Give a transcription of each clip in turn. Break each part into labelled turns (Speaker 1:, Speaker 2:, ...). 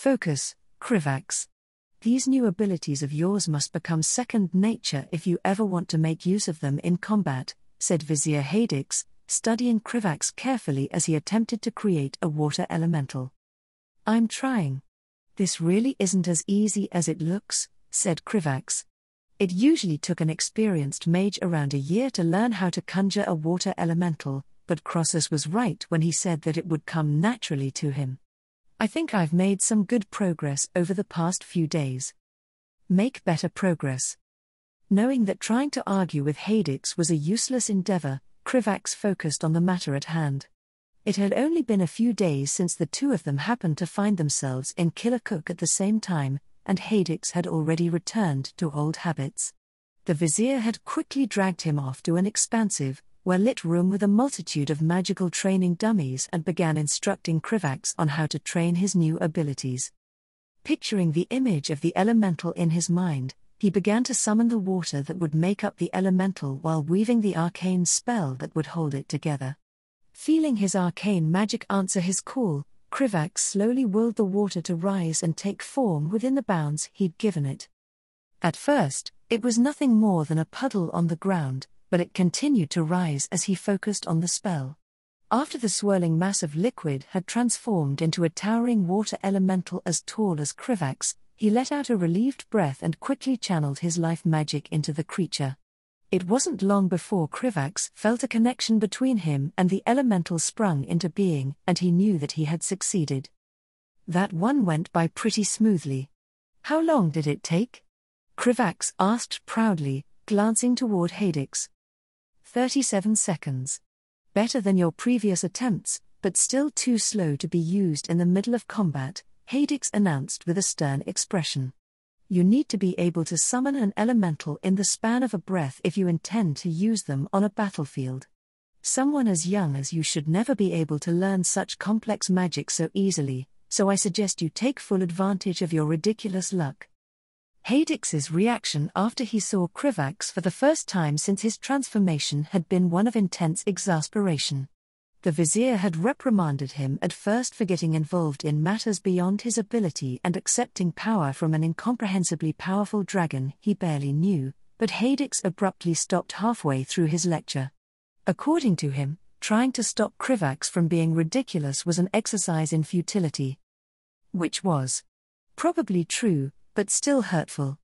Speaker 1: Focus, Krivax. These new abilities of yours must become second nature if you ever want to make use of them in combat, said Vizier Hadix, studying Krivax carefully as he attempted to create a water elemental. I'm trying. This really isn't as easy as it looks, said Krivax. It usually took an experienced mage around a year to learn how to conjure a water elemental, but Crossus was right when he said that it would come naturally to him. I think I've made some good progress over the past few days. Make better progress. Knowing that trying to argue with Hadix was a useless endeavor, Krivax focused on the matter at hand. It had only been a few days since the two of them happened to find themselves in Killercook at the same time, and Hadix had already returned to old habits. The Vizier had quickly dragged him off to an expansive, well-lit room with a multitude of magical training dummies and began instructing Krivax on how to train his new abilities. Picturing the image of the elemental in his mind, he began to summon the water that would make up the elemental while weaving the arcane spell that would hold it together. Feeling his arcane magic answer his call, Krivax slowly willed the water to rise and take form within the bounds he'd given it. At first, it was nothing more than a puddle on the ground, but it continued to rise as he focused on the spell. After the swirling mass of liquid had transformed into a towering water elemental as tall as Krivax, he let out a relieved breath and quickly channeled his life magic into the creature. It wasn't long before Krivax felt a connection between him and the elemental sprung into being, and he knew that he had succeeded. That one went by pretty smoothly. How long did it take? Krivax asked proudly, glancing toward Hadix. 37 seconds. Better than your previous attempts, but still too slow to be used in the middle of combat, Hadix announced with a stern expression. You need to be able to summon an elemental in the span of a breath if you intend to use them on a battlefield. Someone as young as you should never be able to learn such complex magic so easily, so I suggest you take full advantage of your ridiculous luck. Hadix's reaction after he saw Krivax for the first time since his transformation had been one of intense exasperation. The Vizier had reprimanded him at first for getting involved in matters beyond his ability and accepting power from an incomprehensibly powerful dragon he barely knew, but Hadix abruptly stopped halfway through his lecture. According to him, trying to stop Krivax from being ridiculous was an exercise in futility. Which was probably true, but still hurtful.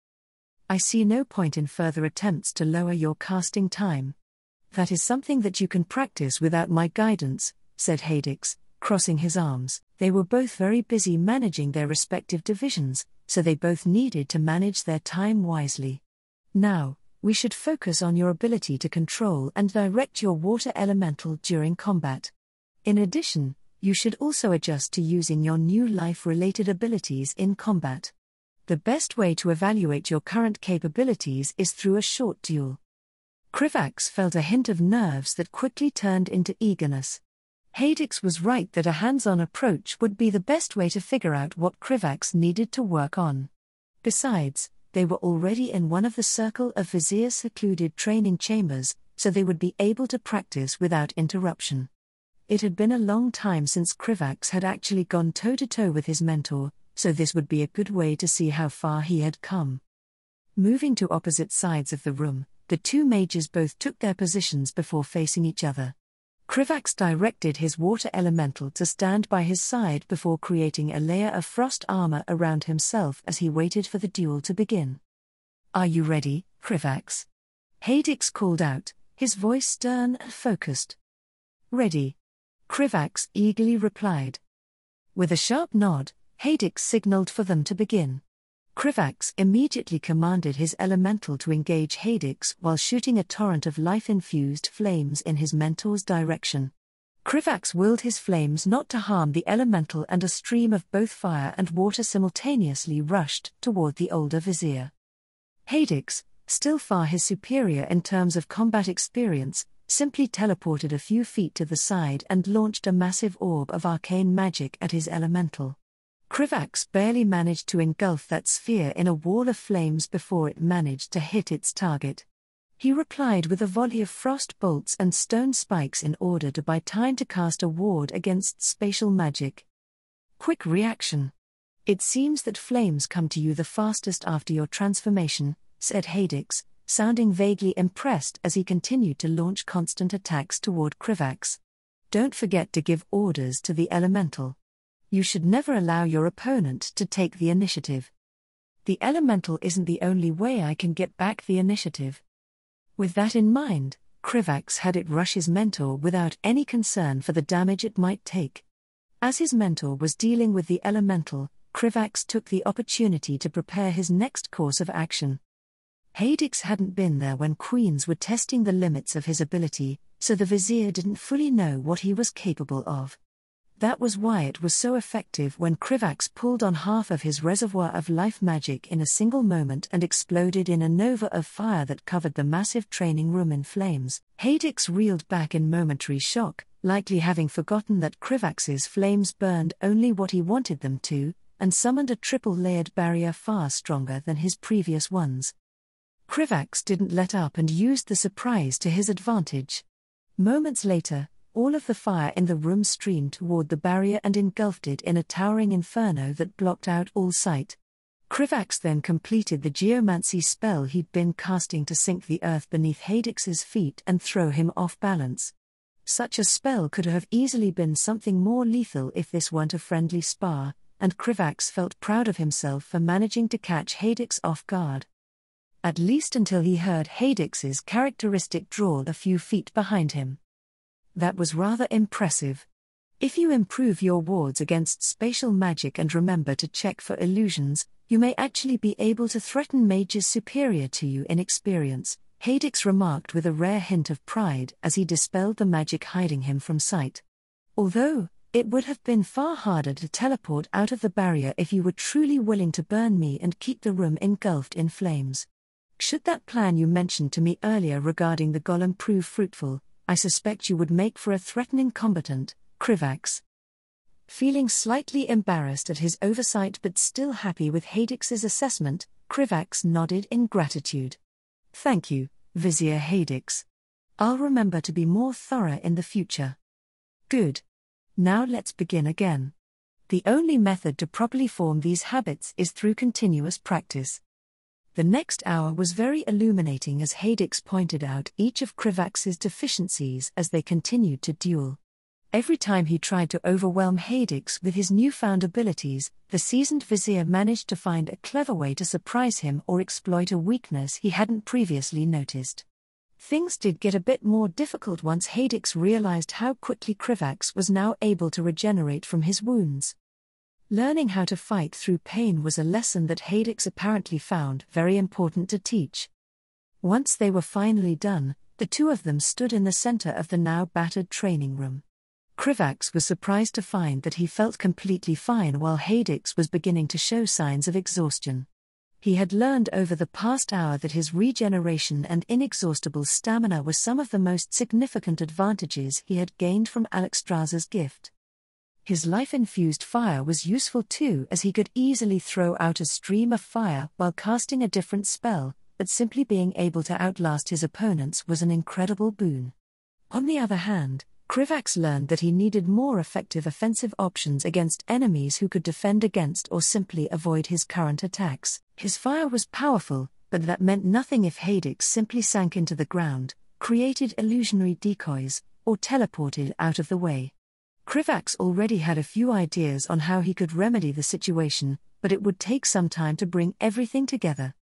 Speaker 1: I see no point in further attempts to lower your casting time. That is something that you can practice without my guidance, said Hadix, crossing his arms. They were both very busy managing their respective divisions, so they both needed to manage their time wisely. Now, we should focus on your ability to control and direct your water elemental during combat. In addition, you should also adjust to using your new life-related abilities in combat. The best way to evaluate your current capabilities is through a short duel. Krivax felt a hint of nerves that quickly turned into eagerness. Hadix was right that a hands-on approach would be the best way to figure out what Krivax needed to work on. Besides, they were already in one of the circle of Vizier's secluded training chambers, so they would be able to practice without interruption. It had been a long time since Krivax had actually gone toe-to-toe with his mentor, so this would be a good way to see how far he had come. Moving to opposite sides of the room, the two mages both took their positions before facing each other. Krivax directed his water elemental to stand by his side before creating a layer of frost armor around himself as he waited for the duel to begin. Are you ready, Krivax? Hadix called out, his voice stern and focused. Ready. Krivax eagerly replied. With a sharp nod, Hadix signaled for them to begin. Krivax immediately commanded his elemental to engage Hadix while shooting a torrent of life-infused flames in his mentor's direction. Krivax willed his flames not to harm the elemental, and a stream of both fire and water simultaneously rushed toward the older Vizier. Hadix, still far his superior in terms of combat experience, simply teleported a few feet to the side and launched a massive orb of arcane magic at his elemental. Krivax barely managed to engulf that sphere in a wall of flames before it managed to hit its target. He replied with a volley of frost bolts and stone spikes in order to buy time to cast a ward against spatial magic. Quick reaction. It seems that flames come to you the fastest after your transformation, said Hadix, sounding vaguely impressed as he continued to launch constant attacks toward Krivax. Don't forget to give orders to the elemental. You should never allow your opponent to take the initiative. The elemental isn't the only way I can get back the initiative. With that in mind, Krivax had it rush his mentor without any concern for the damage it might take. As his mentor was dealing with the elemental, Krivax took the opportunity to prepare his next course of action. Hadix hadn't been there when Queens were testing the limits of his ability, so the Vizier didn't fully know what he was capable of. That was why it was so effective when Krivax pulled on half of his reservoir of life magic in a single moment and exploded in a nova of fire that covered the massive training room in flames. Hadix reeled back in momentary shock, likely having forgotten that Krivax's flames burned only what he wanted them to, and summoned a triple-layered barrier far stronger than his previous ones. Krivax didn't let up and used the surprise to his advantage. Moments later, all of the fire in the room streamed toward the barrier and engulfed it in a towering inferno that blocked out all sight. Krivax then completed the geomancy spell he'd been casting to sink the earth beneath Hadix's feet and throw him off balance. Such a spell could have easily been something more lethal if this weren't a friendly spar, and Krivax felt proud of himself for managing to catch Hadix off guard. At least until he heard Hadix's characteristic drawl a few feet behind him. That was rather impressive. If you improve your wards against spatial magic and remember to check for illusions, you may actually be able to threaten mages superior to you in experience, Hadix remarked with a rare hint of pride as he dispelled the magic hiding him from sight. Although, it would have been far harder to teleport out of the barrier if you were truly willing to burn me and keep the room engulfed in flames. Should that plan you mentioned to me earlier regarding the golem prove fruitful, I suspect you would make for a threatening combatant, Krivax. Feeling slightly embarrassed at his oversight but still happy with Hadix's assessment, Krivax nodded in gratitude. Thank you, Vizier Hadix. I'll remember to be more thorough in the future. Good. Now let's begin again. The only method to properly form these habits is through continuous practice. The next hour was very illuminating as Hadix pointed out each of Krivax's deficiencies as they continued to duel. Every time he tried to overwhelm Hadix with his newfound abilities, the seasoned Vizier managed to find a clever way to surprise him or exploit a weakness he hadn't previously noticed. Things did get a bit more difficult once Hadix realized how quickly Krivax was now able to regenerate from his wounds. Learning how to fight through pain was a lesson that Hadix apparently found very important to teach. Once they were finally done, the two of them stood in the center of the now battered training room. Krivax was surprised to find that he felt completely fine while Hadix was beginning to show signs of exhaustion. He had learned over the past hour that his regeneration and inexhaustible stamina were some of the most significant advantages he had gained from Alexstrasza's gift. His life-infused fire was useful too, as he could easily throw out a stream of fire while casting a different spell, but simply being able to outlast his opponents was an incredible boon. On the other hand, Krivax learned that he needed more effective offensive options against enemies who could defend against or simply avoid his current attacks. His fire was powerful, but that meant nothing if Hadix simply sank into the ground, created illusionary decoys, or teleported out of the way. Krivax already had a few ideas on how he could remedy the situation, but it would take some time to bring everything together.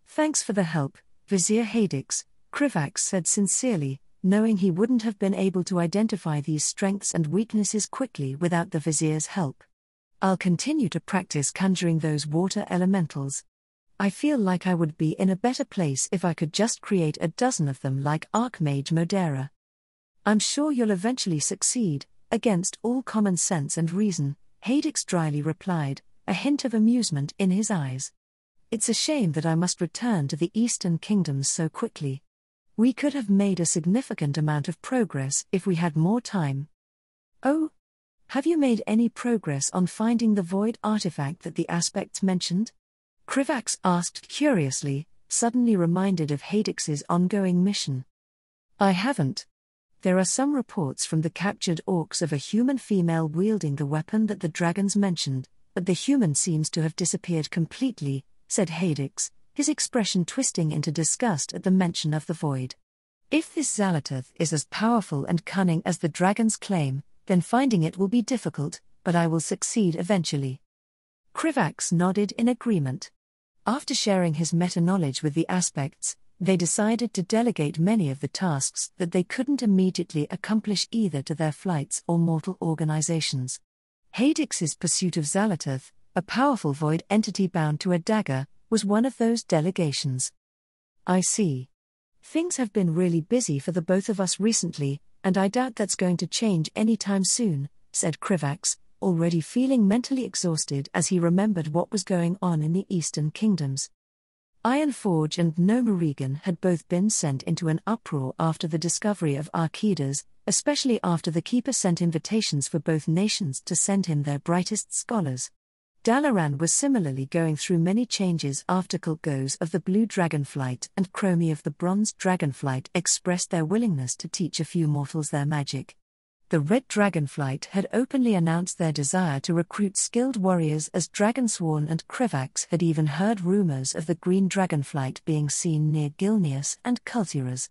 Speaker 1: Thanks for the help, Vizier Hadix, Krivax said sincerely, knowing he wouldn't have been able to identify these strengths and weaknesses quickly without the Vizier's help. I'll continue to practice conjuring those water elementals. I feel like I would be in a better place if I could just create a dozen of them like Archmage Modera. I'm sure you'll eventually succeed, against all common sense and reason, Hadix dryly replied, a hint of amusement in his eyes. It's a shame that I must return to the Eastern Kingdoms so quickly. We could have made a significant amount of progress if we had more time. Oh? Have you made any progress on finding the void artifact that the aspects mentioned? Krivax asked curiously, suddenly reminded of Hadix's ongoing mission. I haven't. There are some reports from the captured orcs of a human female wielding the weapon that the dragons mentioned, but the human seems to have disappeared completely, said Hadix, his expression twisting into disgust at the mention of the void. If this Xalatoth is as powerful and cunning as the dragons claim, then finding it will be difficult, but I will succeed eventually. Krivax nodded in agreement. After sharing his meta-knowledge with the aspects, they decided to delegate many of the tasks that they couldn't immediately accomplish either to their flights or mortal organizations. Hadix's pursuit of Xalatoth, a powerful void entity bound to a dagger, was one of those delegations. I see. Things have been really busy for the both of us recently, and I doubt that's going to change anytime soon, said Krivax, already feeling mentally exhausted as he remembered what was going on in the Eastern Kingdoms. Ironforge and Nerubian had both been sent into an uproar after the discovery of Archidas, especially after the Keeper sent invitations for both nations to send him their brightest scholars. Dalaran was similarly going through many changes after Kulgos of the Blue Dragonflight and Chromie of the Bronze Dragonflight expressed their willingness to teach a few mortals their magic. The Red Dragonflight had openly announced their desire to recruit skilled warriors as Dragonsworn, and Krivax had even heard rumors of the Green Dragonflight being seen near Gilneas and Kultiras.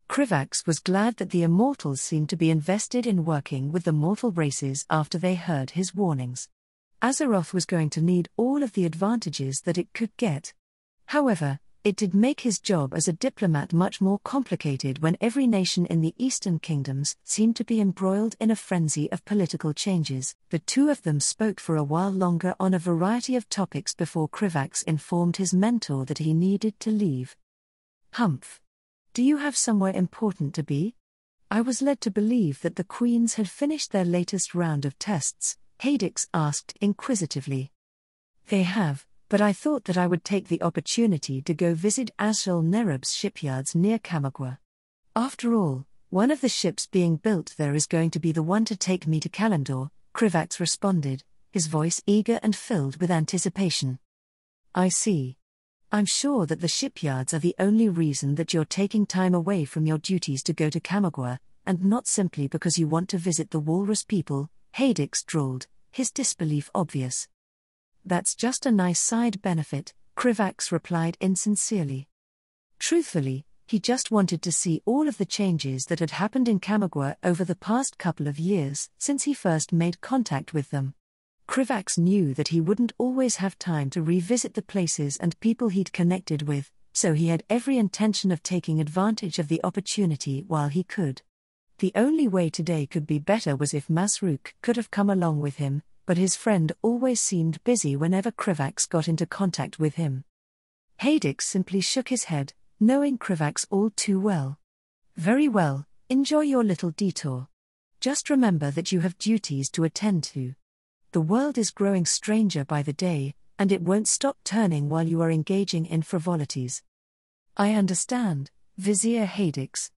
Speaker 1: Krivax was glad that the Immortals seemed to be invested in working with the mortal races after they heard his warnings. Azeroth was going to need all of the advantages that it could get. However, it did make his job as a diplomat much more complicated when every nation in the Eastern Kingdoms seemed to be embroiled in a frenzy of political changes. The two of them spoke for a while longer on a variety of topics before Krivax informed his mentor that he needed to leave. Humph. Do you have somewhere important to be? I was led to believe that the Queens had finished their latest round of tests, Hadix asked inquisitively. They have, but I thought that I would take the opportunity to go visit Azrael Nerub's shipyards near Kamagwa. After all, one of the ships being built there is going to be the one to take me to Kalimdor, Krivax responded, his voice eager and filled with anticipation. I see. I'm sure that the shipyards are the only reason that you're taking time away from your duties to go to Kamagwa, and not simply because you want to visit the Walrus people, Hadix drawled, his disbelief obvious. That's just a nice side benefit, Krivax replied insincerely. Truthfully, he just wanted to see all of the changes that had happened in Kamagwa over the past couple of years since he first made contact with them. Krivax knew that he wouldn't always have time to revisit the places and people he'd connected with, so he had every intention of taking advantage of the opportunity while he could. The only way today could be better was if Masruk could have come along with him, but his friend always seemed busy whenever Krivax got into contact with him. Hadix simply shook his head, knowing Krivax all too well. Very well, enjoy your little detour. Just remember that you have duties to attend to. The world is growing stranger by the day, and it won't stop turning while you are engaging in frivolities. I understand, Vizier Hadix.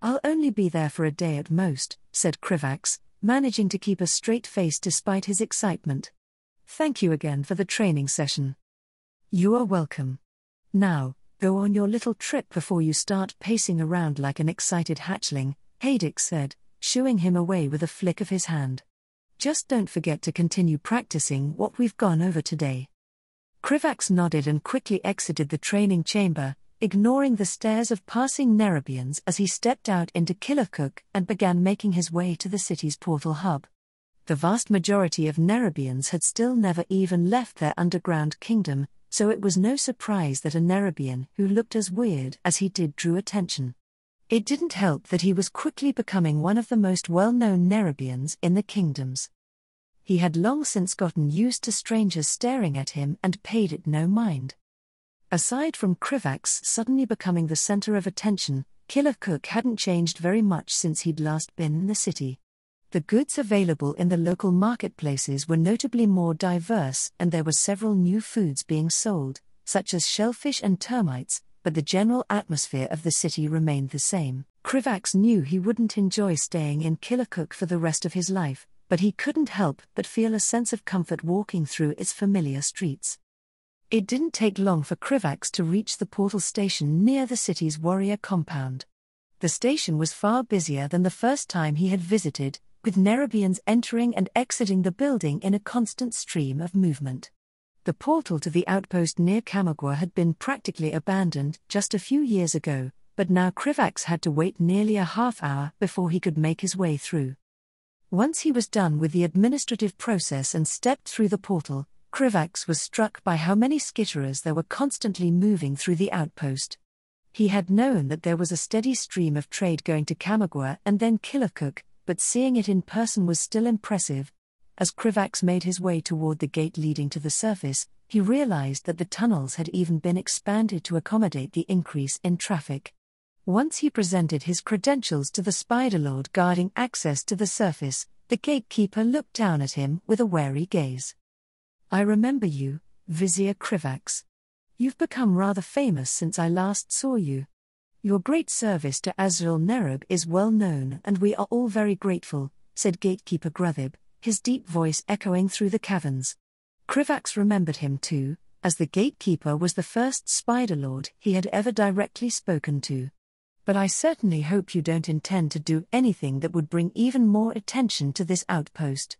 Speaker 1: I'll only be there for a day at most, said Krivax, managing to keep a straight face despite his excitement. Thank you again for the training session. You are welcome. Now, go on your little trip before you start pacing around like an excited hatchling, Hadix said, shooing him away with a flick of his hand. Just don't forget to continue practicing what we've gone over today. Krivax nodded and quickly exited the training chamber, ignoring the stares of passing Nerubians as he stepped out into Killercook and began making his way to the city's portal hub. The vast majority of Nerubians had still never even left their underground kingdom, so it was no surprise that a Nerubian who looked as weird as he did drew attention. It didn't help that he was quickly becoming one of the most well-known Nerubians in the kingdoms. He had long since gotten used to strangers staring at him and paid it no mind. Aside from Krivax suddenly becoming the center of attention, Killer Cook hadn't changed very much since he'd last been in the city. The goods available in the local marketplaces were notably more diverse, and there were several new foods being sold, such as shellfish and termites, but the general atmosphere of the city remained the same. Krivax knew he wouldn't enjoy staying in Killer Cook for the rest of his life, but he couldn't help but feel a sense of comfort walking through its familiar streets. It didn't take long for Krivax to reach the portal station near the city's warrior compound. The station was far busier than the first time he had visited, with Nerubians entering and exiting the building in a constant stream of movement. The portal to the outpost near Kamagwa had been practically abandoned just a few years ago, but now Krivax had to wait nearly a half hour before he could make his way through. Once he was done with the administrative process and stepped through the portal, Krivax was struck by how many skitterers there were constantly moving through the outpost. He had known that there was a steady stream of trade going to Kamagwa and then Kilakuk, but seeing it in person was still impressive. As Krivax made his way toward the gate leading to the surface, he realized that the tunnels had even been expanded to accommodate the increase in traffic. Once he presented his credentials to the Spider Lord guarding access to the surface, the gatekeeper looked down at him with a wary gaze. "I remember you, Vizier Krivax. You've become rather famous since I last saw you. Your great service to Azrael Nerub is well known and we are all very grateful," said Gatekeeper Gruthib, his deep voice echoing through the caverns. Krivax remembered him too, as the gatekeeper was the first Spider Lord he had ever directly spoken to. "But I certainly hope you don't intend to do anything that would bring even more attention to this outpost.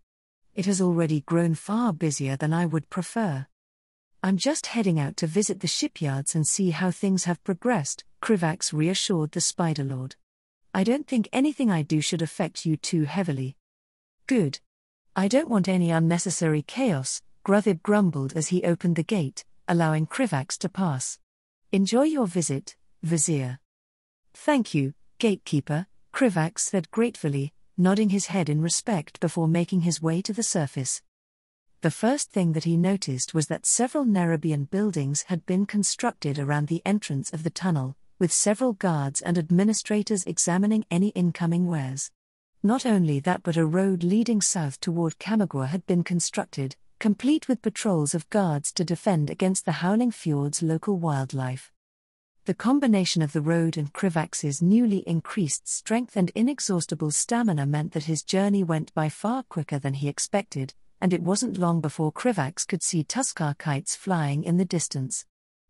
Speaker 1: It has already grown far busier than I would prefer." "I'm just heading out to visit the shipyards and see how things have progressed," Krivax reassured the Spider Lord. "I don't think anything I do should affect you too heavily." "Good. I don't want any unnecessary chaos," Gruthib grumbled as he opened the gate, allowing Krivax to pass. "Enjoy your visit, Vizier." "Thank you, Gatekeeper," Krivax said gratefully, nodding his head in respect before making his way to the surface. The first thing that he noticed was that several Nerubian buildings had been constructed around the entrance of the tunnel, with several guards and administrators examining any incoming wares. Not only that, but a road leading south toward Kamagwa had been constructed, complete with patrols of guards to defend against the Howling Fjord's local wildlife. The combination of the road and Krivax's newly increased strength and inexhaustible stamina meant that his journey went by far quicker than he expected, and it wasn't long before Krivax could see Tuskar kites flying in the distance.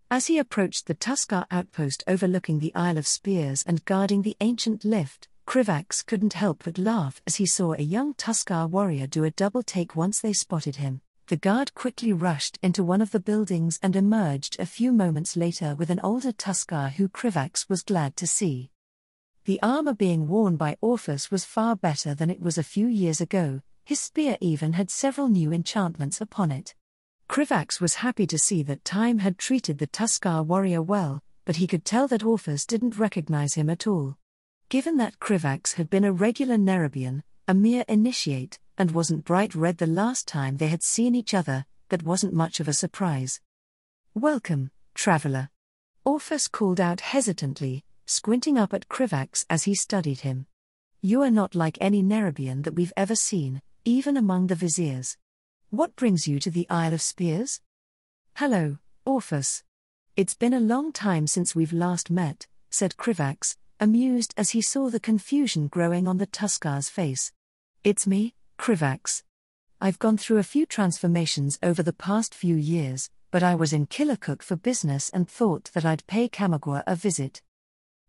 Speaker 1: As he approached the Tuskar outpost overlooking the Isle of Spears and guarding the ancient lift, Krivax couldn't help but laugh as he saw a young Tuskar warrior do a double take once they spotted him. The guard quickly rushed into one of the buildings and emerged a few moments later with an older Tuskar who Krivax was glad to see. The armor being worn by Orphus was far better than it was a few years ago. His spear even had several new enchantments upon it. Krivax was happy to see that time had treated the Tuskar warrior well, but he could tell that Orphus didn't recognize him at all. Given that Krivax had been a regular Nerubian, a mere initiate, and wasn't bright red the last time they had seen each other, that wasn't much of a surprise. "Welcome, traveler," Orphus called out hesitantly, squinting up at Krivax as he studied him. "You are not like any Nerubian that we've ever seen, even among the viziers. What brings you to the Isle of Spears?" "Hello, Orphus. It's been a long time since we've last met," said Krivax, amused as he saw the confusion growing on the Tuskar's face. "It's me, Krivax. I've gone through a few transformations over the past few years, but I was in Kilakuk for business and thought that I'd pay Kamagwa a visit."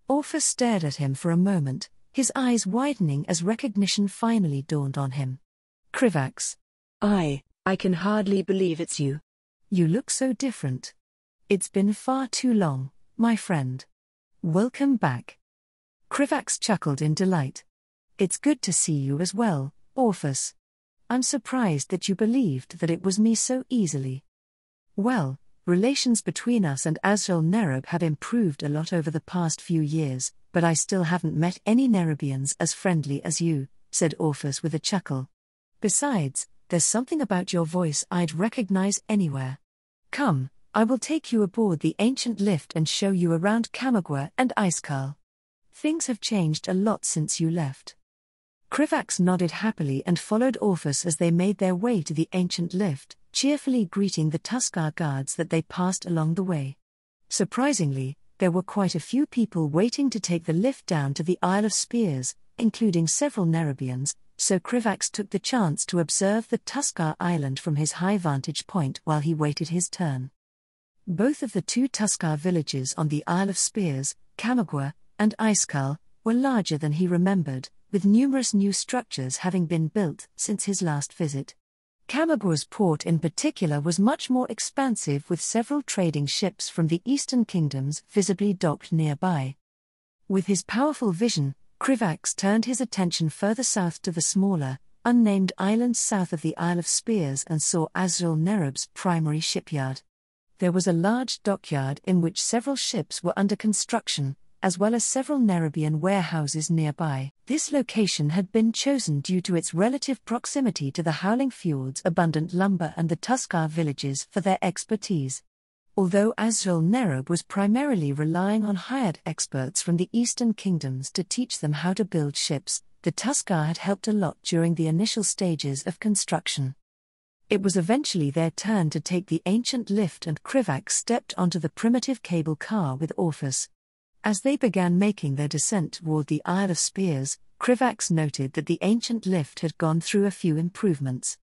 Speaker 1: Orphus stared at him for a moment, his eyes widening as recognition finally dawned on him. "Krivax. I can hardly believe it's you. You look so different. It's been far too long, my friend. Welcome back." Krivax chuckled in delight. "It's good to see you as well, Orphus. I'm surprised that you believed that it was me so easily." "Well, relations between us and Azrael Nerub have improved a lot over the past few years, but I still haven't met any Nerubians as friendly as you," said Orphus with a chuckle. "Besides, there's something about your voice I'd recognize anywhere. Come, I will take you aboard the ancient lift and show you around Kamagwa and Icekal. Things have changed a lot since you left." Krivax nodded happily and followed Orphus as they made their way to the ancient lift, cheerfully greeting the Tuskar guards that they passed along the way. Surprisingly, there were quite a few people waiting to take the lift down to the Isle of Spears, including several Nerubians, so Krivax took the chance to observe the Tuskar island from his high vantage point while he waited his turn. Both of the two Tuskar villages on the Isle of Spears, Kamagwa and Icekal, were larger than he remembered, with numerous new structures having been built since his last visit. Kamagua's port in particular was much more expansive, with several trading ships from the Eastern Kingdoms visibly docked nearby. With his powerful vision, Krivax turned his attention further south to the smaller, unnamed islands south of the Isle of Spears and saw Azrael Nerub's primary shipyard. There was a large dockyard in which several ships were under construction, as well as several Nerubian warehouses nearby. This location had been chosen due to its relative proximity to the Howling Fjord's abundant lumber and the Tuskar villages for their expertise. Although Azrael Nerub was primarily relying on hired experts from the Eastern Kingdoms to teach them how to build ships, the Tuskar had helped a lot during the initial stages of construction. It was eventually their turn to take the ancient lift, and Krivax stepped onto the primitive cable car with Orpheus. As they began making their descent toward the Isle of Spears, Krivax noted that the ancient lift had gone through a few improvements.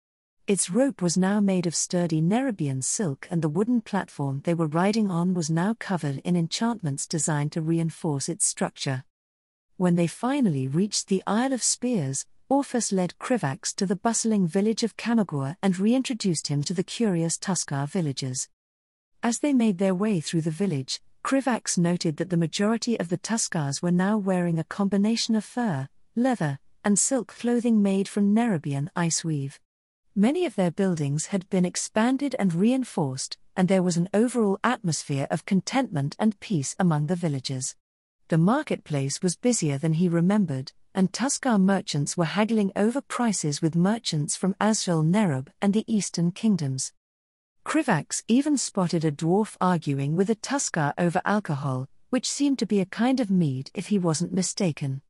Speaker 1: Its rope was now made of sturdy Nerubian silk, and the wooden platform they were riding on was now covered in enchantments designed to reinforce its structure. When they finally reached the Isle of Spears, Orpheus led Krivax to the bustling village of Kamagua and reintroduced him to the curious Tuskar villagers. As they made their way through the village, Krivax noted that the majority of the Tuskars were now wearing a combination of fur, leather, and silk clothing made from Nerubian iceweave. Many of their buildings had been expanded and reinforced, and there was an overall atmosphere of contentment and peace among the villagers. The marketplace was busier than he remembered, and Tuskar merchants were haggling over prices with merchants from Azrael Nerub and the Eastern Kingdoms. Krivax even spotted a dwarf arguing with a Tuskar over alcohol, which seemed to be a kind of mead if he wasn't mistaken.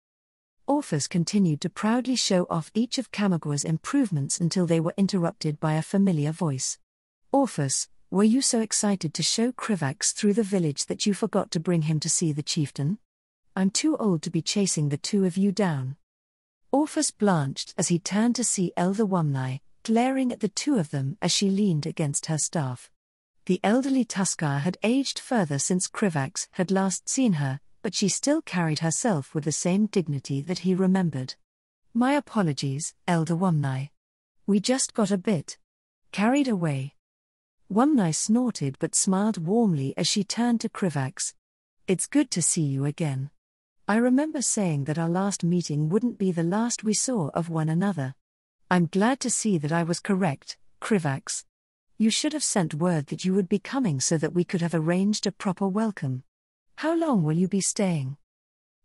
Speaker 1: Orpheus continued to proudly show off each of Kamagua's improvements until they were interrupted by a familiar voice. "Orpheus, were you so excited to show Krivax through the village that you forgot to bring him to see the chieftain? I'm too old to be chasing the two of you down." Orpheus blanched as he turned to see Elder Wumnai, glaring at the two of them as she leaned against her staff. The elderly Tuskar had aged further since Krivax had last seen her, but she still carried herself with the same dignity that he remembered. "My apologies, Elder Wumnai. We just got a bit carried away." Wumnai snorted but smiled warmly as she turned to Krivax. "It's good to see you again. I remember saying that our last meeting wouldn't be the last we saw of one another. I'm glad to see that I was correct, Krivax. You should have sent word that you would be coming so that we could have arranged a proper welcome. How long will you be staying?"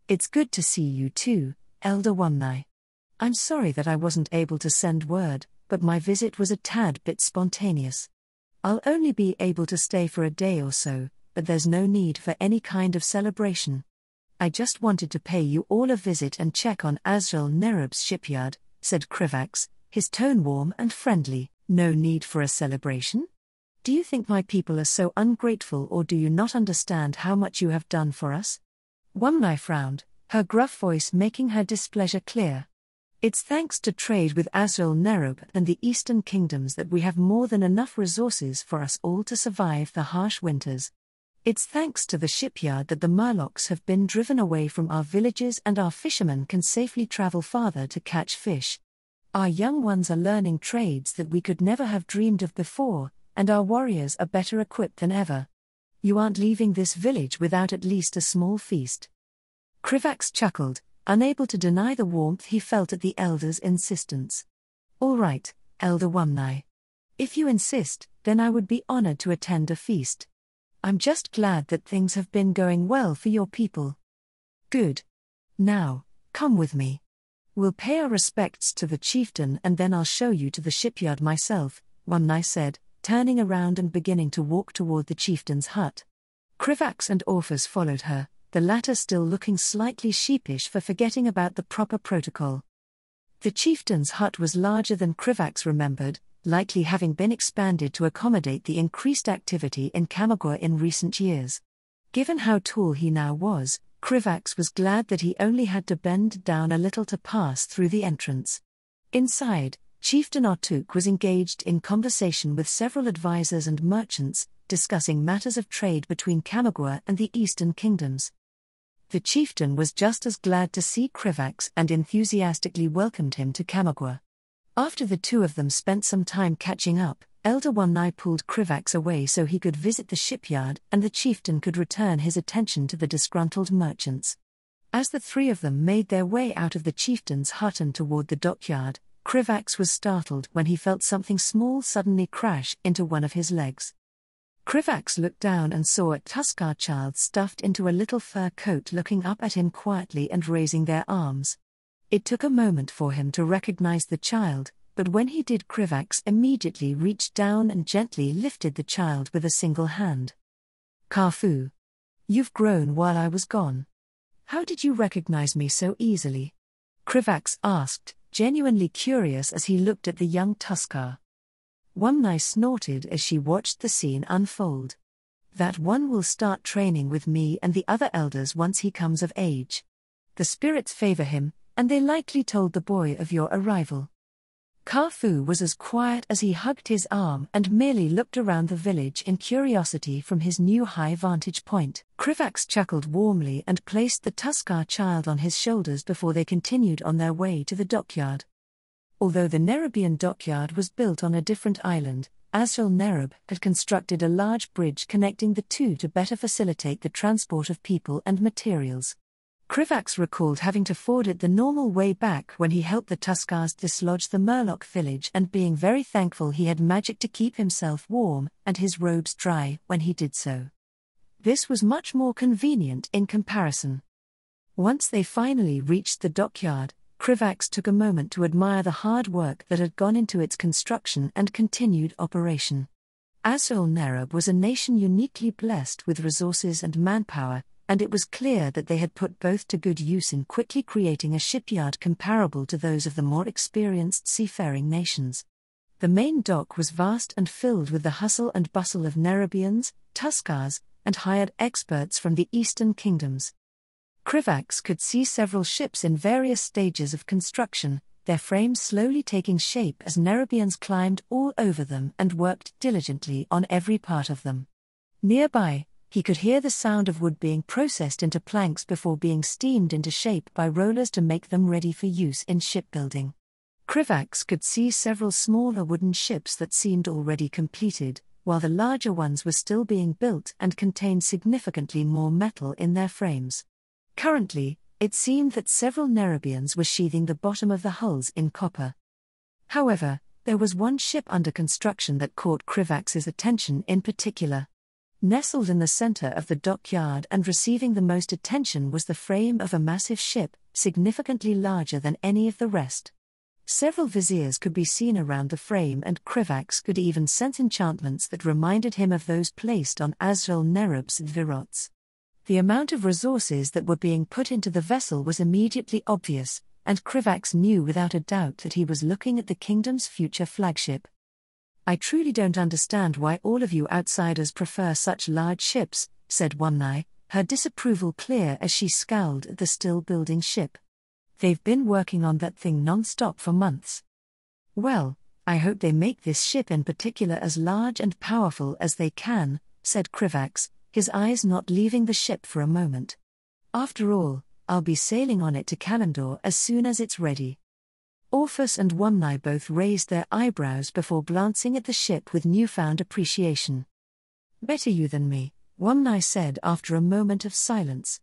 Speaker 1: "It's good to see you too, Elder Wumnai. I'm sorry that I wasn't able to send word, but my visit was a tad bit spontaneous. I'll only be able to stay for a day or so, but there's no need for any kind of celebration. I just wanted to pay you all a visit and check on Azrael Nerub's shipyard," said Krivax, his tone warm and friendly. "No need for a celebration? Do you think my people are so ungrateful, or do you not understand how much you have done for us?" Wumnai frowned, her gruff voice making her displeasure clear. "It's thanks to trade with Azrael Nerub and the Eastern Kingdoms that we have more than enough resources for us all to survive the harsh winters. It's thanks to the shipyard that the Murlocs have been driven away from our villages and our fishermen can safely travel farther to catch fish. Our young ones are learning trades that we could never have dreamed of before, and our warriors are better equipped than ever. You aren't leaving this village without at least a small feast." Krivax chuckled, unable to deny the warmth he felt at the elder's insistence. "All right, Elder Wumnai. If you insist, then I would be honored to attend a feast. I'm just glad that things have been going well for your people." "Good. Now, come with me. We'll pay our respects to the chieftain and then I'll show you to the shipyard myself," Wumnai said, turning around and beginning to walk toward the chieftain's hut. Krivax and Orpheus followed her, the latter still looking slightly sheepish for forgetting about the proper protocol. The chieftain's hut was larger than Krivax remembered, likely having been expanded to accommodate the increased activity in Kamagua in recent years. Given how tall he now was, Krivax was glad that he only had to bend down a little to pass through the entrance. Inside, Chieftain Artuk was engaged in conversation with several advisors and merchants, discussing matters of trade between Kamagua and the Eastern Kingdoms. The chieftain was just as glad to see Krivax and enthusiastically welcomed him to Kamagwa. After the two of them spent some time catching up, Elder One-Eye pulled Krivax away so he could visit the shipyard and the chieftain could return his attention to the disgruntled merchants. As the three of them made their way out of the chieftain's hut and toward the dockyard, Krivax was startled when he felt something small suddenly crash into one of his legs. Krivax looked down and saw a Tuskar child stuffed into a little fur coat looking up at him quietly and raising their arms. It took a moment for him to recognize the child, but when he did, Krivax immediately reached down and gently lifted the child with a single hand. "Kafu. You've grown while I was gone. How did you recognize me so easily?" Krivax asked, genuinely curious as he looked at the young Tuskar. One-Eye snorted as she watched the scene unfold. "That one will start training with me and the other elders once he comes of age. The spirits favor him, and they likely told the boy of your arrival." Kafu was as quiet as he hugged his arm and merely looked around the village in curiosity from his new high vantage point. Krivax chuckled warmly and placed the Tuskar child on his shoulders before they continued on their way to the dockyard. Although the Nerubian dockyard was built on a different island, Azrael Nerub had constructed a large bridge connecting the two to better facilitate the transport of people and materials. Krivax recalled having to ford it the normal way back when he helped the Tuskars dislodge the Murloc village and being very thankful he had magic to keep himself warm and his robes dry when he did so. This was much more convenient in comparison. Once they finally reached the dockyard, Krivax took a moment to admire the hard work that had gone into its construction and continued operation. Azrael Nerub was a nation uniquely blessed with resources and manpower, and it was clear that they had put both to good use in quickly creating a shipyard comparable to those of the more experienced seafaring nations. The main dock was vast and filled with the hustle and bustle of Nerubians, Tuskars, and hired experts from the eastern kingdoms. Krivax could see several ships in various stages of construction, their frames slowly taking shape as Nerubians climbed all over them and worked diligently on every part of them. Nearby, he could hear the sound of wood being processed into planks before being steamed into shape by rollers to make them ready for use in shipbuilding. Krivax could see several smaller wooden ships that seemed already completed, while the larger ones were still being built and contained significantly more metal in their frames. Currently, it seemed that several Nerubians were sheathing the bottom of the hulls in copper. However, there was one ship under construction that caught Krivax's attention in particular. Nestled in the center of the dockyard and receiving the most attention was the frame of a massive ship, significantly larger than any of the rest. Several viziers could be seen around the frame and Krivax could even sense enchantments that reminded him of those placed on Azrael Nerub's Virots. The amount of resources that were being put into the vessel was immediately obvious, and Krivax knew without a doubt that he was looking at the kingdom's future flagship. "I truly don't understand why all of you outsiders prefer such large ships," said One-Eye, her disapproval clear as she scowled at the still-building ship. "They've been working on that thing non-stop for months." "Well, I hope they make this ship in particular as large and powerful as they can," said Krivax, his eyes not leaving the ship for a moment. "After all, I'll be sailing on it to Kalimdor as soon as it's ready." Orpheus and One-Eye both raised their eyebrows before glancing at the ship with newfound appreciation. "Better you than me," One-Eye said after a moment of silence.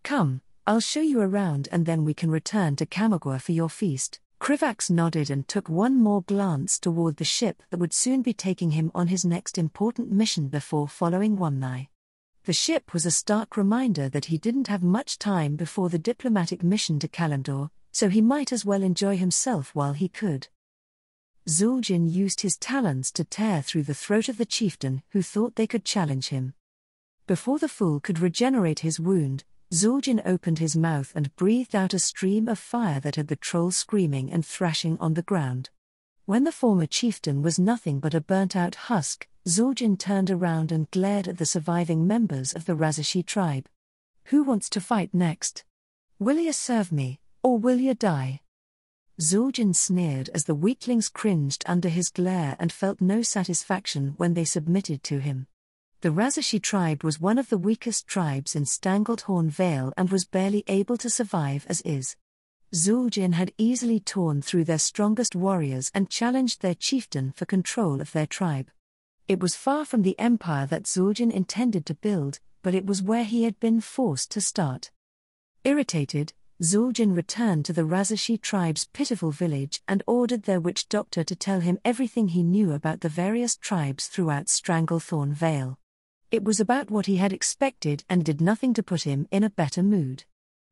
Speaker 1: "Come, I'll show you around and then we can return to Kamagwa for your feast." Krivax nodded and took one more glance toward the ship that would soon be taking him on his next important mission before following One-Eye. The ship was a stark reminder that he didn't have much time before the diplomatic mission to Kalimdor, so he might as well enjoy himself while he could. Zul'jin used his talons to tear through the throat of the chieftain who thought they could challenge him. Before the fool could regenerate his wound, Zul'jin opened his mouth and breathed out a stream of fire that had the troll screaming and thrashing on the ground. When the former chieftain was nothing but a burnt-out husk, Zul'jin turned around and glared at the surviving members of the Razashi tribe. "Who wants to fight next? Will ya serve me, or will ya die?" Zul'jin sneered as the weaklings cringed under his glare and felt no satisfaction when they submitted to him. The Razashi tribe was one of the weakest tribes in Stranglethorn Vale and was barely able to survive as is. Zul'jin had easily torn through their strongest warriors and challenged their chieftain for control of their tribe. It was far from the empire that Zul'jin intended to build, but it was where he had been forced to start. Irritated, Zul'jin returned to the Razashi tribe's pitiful village and ordered their witch doctor to tell him everything he knew about the various tribes throughout Stranglethorn Vale. It was about what he had expected and did nothing to put him in a better mood.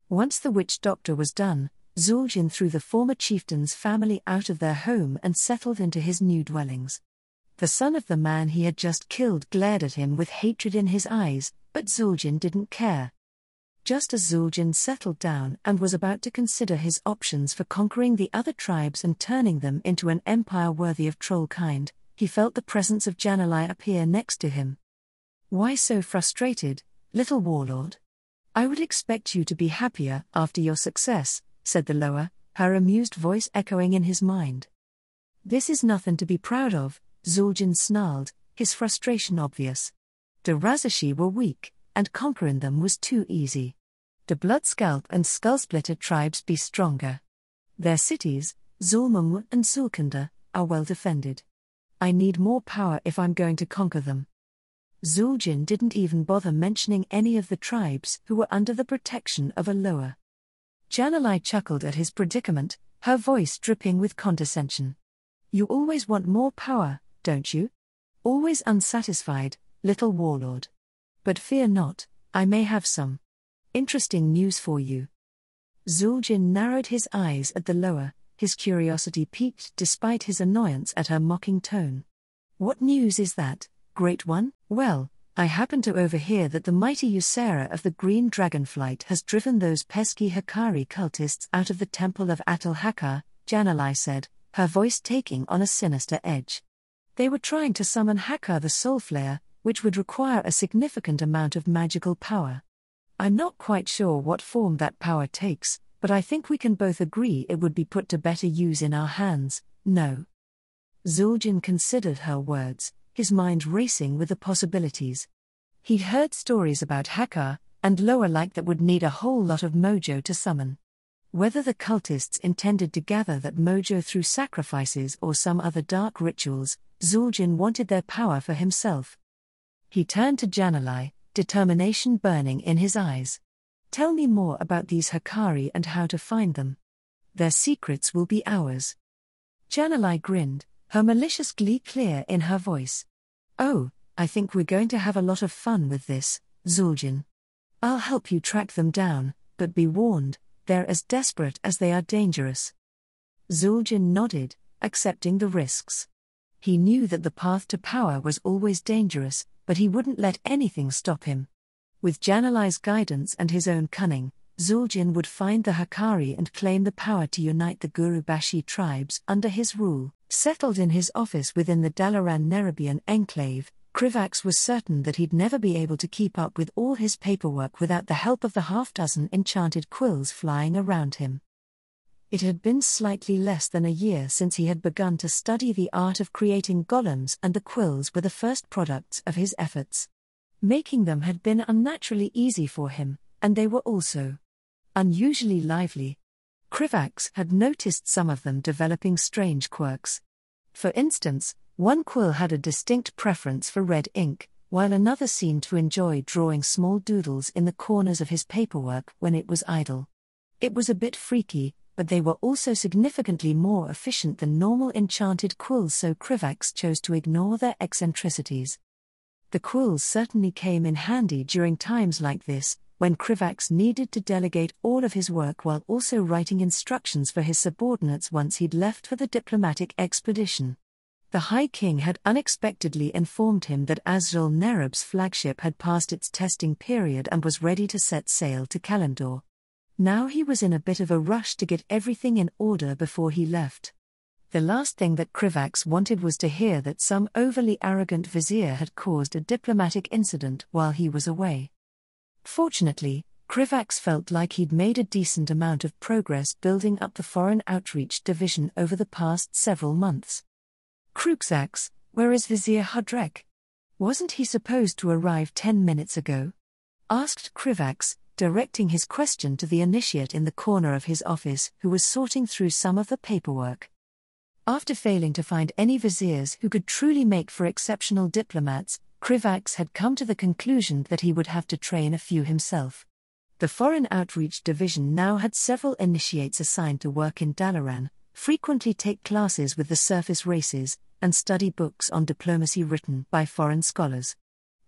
Speaker 1: Once the witch doctor was done, Zul'jin threw the former chieftain's family out of their home and settled into his new dwellings. The son of the man he had just killed glared at him with hatred in his eyes, but Zul'jin didn't care. Just as Zul'jin settled down and was about to consider his options for conquering the other tribes and turning them into an empire worthy of Trollkind, he felt the presence of Janalai appear next to him. "Why so frustrated, little warlord? I would expect you to be happier after your success," said the lower, her amused voice echoing in his mind. "This is nothing to be proud of," Zul'jin snarled, his frustration obvious. The Razashi were weak, and conquering them was too easy. The Bloodscalp and Skullsplitter tribes be stronger. Their cities, Zul'Mung and Zul'Kanda, are well defended. I need more power if I'm going to conquer them. Zul'jin didn't even bother mentioning any of the tribes who were under the protection of a lower. Janalai chuckled at his predicament, her voice dripping with condescension. "You always want more power, don't you? Always unsatisfied, little warlord. But fear not, I may have some interesting news for you." Zul'jin narrowed his eyes at the lower, his curiosity piqued despite his annoyance at her mocking tone. "What news is that, Great One?" "Well, I happen to overhear that the mighty Ysera of the Green Dragonflight has driven those pesky Hikari cultists out of the temple of Atul Hakar," Janalai said, her voice taking on a sinister edge. "They were trying to summon Hakar the Soulflayer, which would require a significant amount of magical power. I'm not quite sure what form that power takes, but I think we can both agree it would be put to better use in our hands, no?" Zul'jin considered her words, his mind racing with the possibilities. He'd heard stories about Hakar, and lower-like that would need a whole lot of mojo to summon. Whether the cultists intended to gather that mojo through sacrifices or some other dark rituals, Zul'jin wanted their power for himself. He turned to Janalai, determination burning in his eyes. "Tell me more about these Hikari and how to find them. Their secrets will be ours." Janalai grinned, her malicious glee clear in her voice. "Oh, I think we're going to have a lot of fun with this, Zul'jin. I'll help you track them down, but be warned, they're as desperate as they are dangerous." Zul'jin nodded, accepting the risks. He knew that the path to power was always dangerous, but he wouldn't let anything stop him. With Janalai's guidance and his own cunning, Zul'jin would find the Hikari and claim the power to unite the Gurubashi tribes under his rule. Settled in his office within the Dalaran Nerubian enclave, Krivax was certain that he'd never be able to keep up with all his paperwork without the help of the half-dozen enchanted quills flying around him. It had been slightly less than a year since he had begun to study the art of creating golems, and the quills were the first products of his efforts. Making them had been unnaturally easy for him, and they were also unusually lively. Krivax had noticed some of them developing strange quirks. For instance, one quill had a distinct preference for red ink, while another seemed to enjoy drawing small doodles in the corners of his paperwork when it was idle. It was a bit freaky, but they were also significantly more efficient than normal enchanted quills, so Krivax chose to ignore their eccentricities. The quills certainly came in handy during times like this, when Krivax needed to delegate all of his work while also writing instructions for his subordinates once he'd left for the diplomatic expedition. The High King had unexpectedly informed him that Azrael Nerub's flagship had passed its testing period and was ready to set sail to Kalimdor. Now he was in a bit of a rush to get everything in order before he left. The last thing that Krivax wanted was to hear that some overly arrogant vizier had caused a diplomatic incident while he was away. Fortunately, Krivax felt like he'd made a decent amount of progress building up the Foreign Outreach Division over the past several months. "Kruxax, where is Vizier Hudrek?" Wasn't he supposed to arrive 10 minutes ago? Asked Krivax, directing his question to the initiate in the corner of his office who was sorting through some of the paperwork. After failing to find any viziers who could truly make for exceptional diplomats, Krivax had come to the conclusion that he would have to train a few himself. The Foreign Outreach Division now had several initiates assigned to work in Dalaran, frequently take classes with the surface races, and study books on diplomacy written by foreign scholars.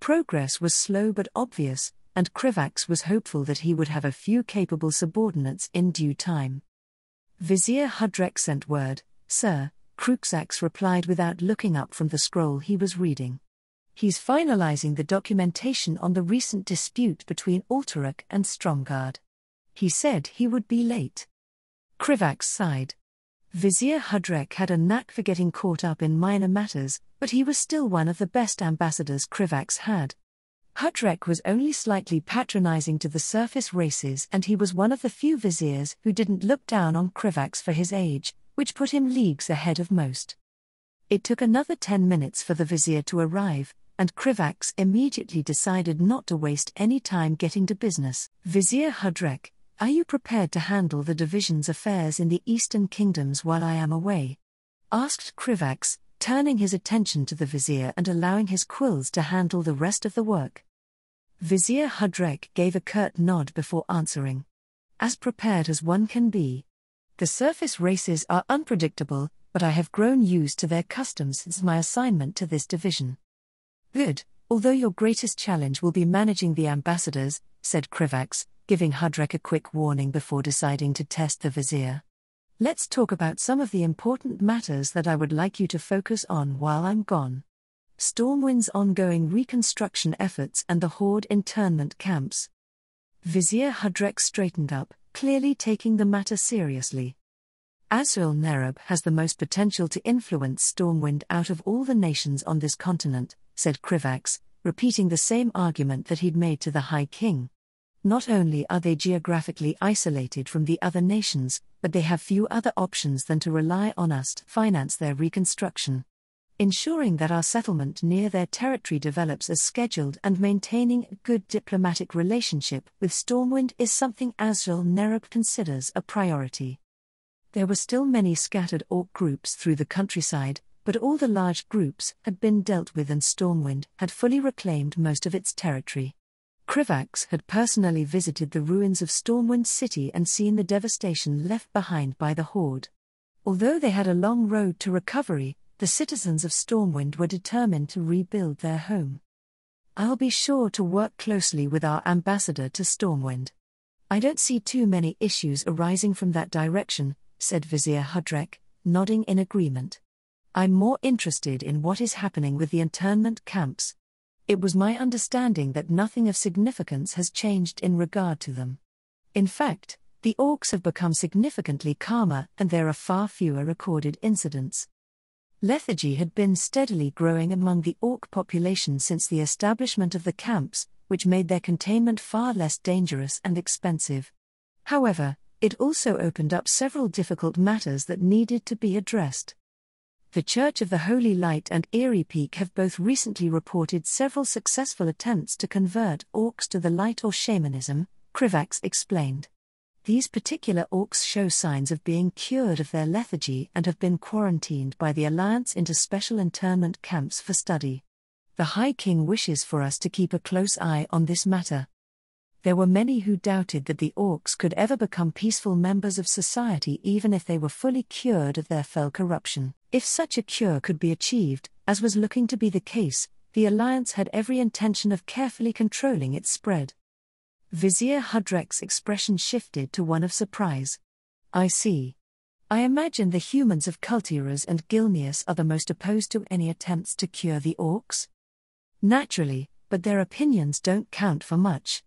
Speaker 1: Progress was slow but obvious, and Krivax was hopeful that he would have a few capable subordinates in due time. Vizier Hudrek sent word, "Sir," Kruxax replied without looking up from the scroll he was reading. "He's finalizing the documentation on the recent dispute between Alterac and Stromgard. He said he would be late." Krivax sighed. Vizier Hudrek had a knack for getting caught up in minor matters, but he was still one of the best ambassadors Krivax had. Hudrek was only slightly patronizing to the surface races, and he was one of the few viziers who didn't look down on Krivax for his age, which put him leagues ahead of most. It took another 10 minutes for the vizier to arrive, and Krivax immediately decided not to waste any time getting to business. "Vizier Hudrek, are you prepared to handle the division's affairs in the Eastern Kingdoms while I am away?" asked Krivax, turning his attention to the vizier and allowing his quills to handle the rest of the work. Vizier Hudrek gave a curt nod before answering. "As prepared as one can be. The surface races are unpredictable, but I have grown used to their customs since my assignment to this division." "Good, although your greatest challenge will be managing the ambassadors," said Krivax, giving Hudrek a quick warning before deciding to test the vizier. "Let's talk about some of the important matters that I would like you to focus on while I'm gone. Stormwind's ongoing reconstruction efforts and the Horde internment camps." Vizier Hudrek straightened up, clearly taking the matter seriously. "Azrael Nerub has the most potential to influence Stormwind out of all the nations on this continent," said Krivax, repeating the same argument that he'd made to the High King. "Not only are they geographically isolated from the other nations, but they have few other options than to rely on us to finance their reconstruction. Ensuring that our settlement near their territory develops as scheduled and maintaining a good diplomatic relationship with Stormwind is something Azrael Nerub considers a priority." There were still many scattered orc groups through the countryside, but all the large groups had been dealt with and Stormwind had fully reclaimed most of its territory. Krivax had personally visited the ruins of Stormwind City and seen the devastation left behind by the Horde. Although they had a long road to recovery, the citizens of Stormwind were determined to rebuild their home. "I'll be sure to work closely with our ambassador to Stormwind. I don't see too many issues arising from that direction," said Vizier Hudrek, nodding in agreement. "I'm more interested in what is happening with the internment camps. It was my understanding that nothing of significance has changed in regard to them. In fact, the orcs have become significantly calmer and there are far fewer recorded incidents." Lethargy had been steadily growing among the orc population since the establishment of the camps, which made their containment far less dangerous and expensive. However, it also opened up several difficult matters that needed to be addressed. The Church of the Holy Light and Eerie Peak have both recently reported several successful attempts to convert orcs to the light or shamanism, Krivax explained. These particular orcs show signs of being cured of their lethargy and have been quarantined by the Alliance into special internment camps for study. The High King wishes for us to keep a close eye on this matter. There were many who doubted that the orcs could ever become peaceful members of society even if they were fully cured of their fell corruption. If such a cure could be achieved, as was looking to be the case, the Alliance had every intention of carefully controlling its spread. Vizier Hudrek's expression shifted to one of surprise. "I see. I imagine the humans of Kultiras and Gilneas are the most opposed to any attempts to cure the orcs?" "Naturally, but their opinions don't count for much.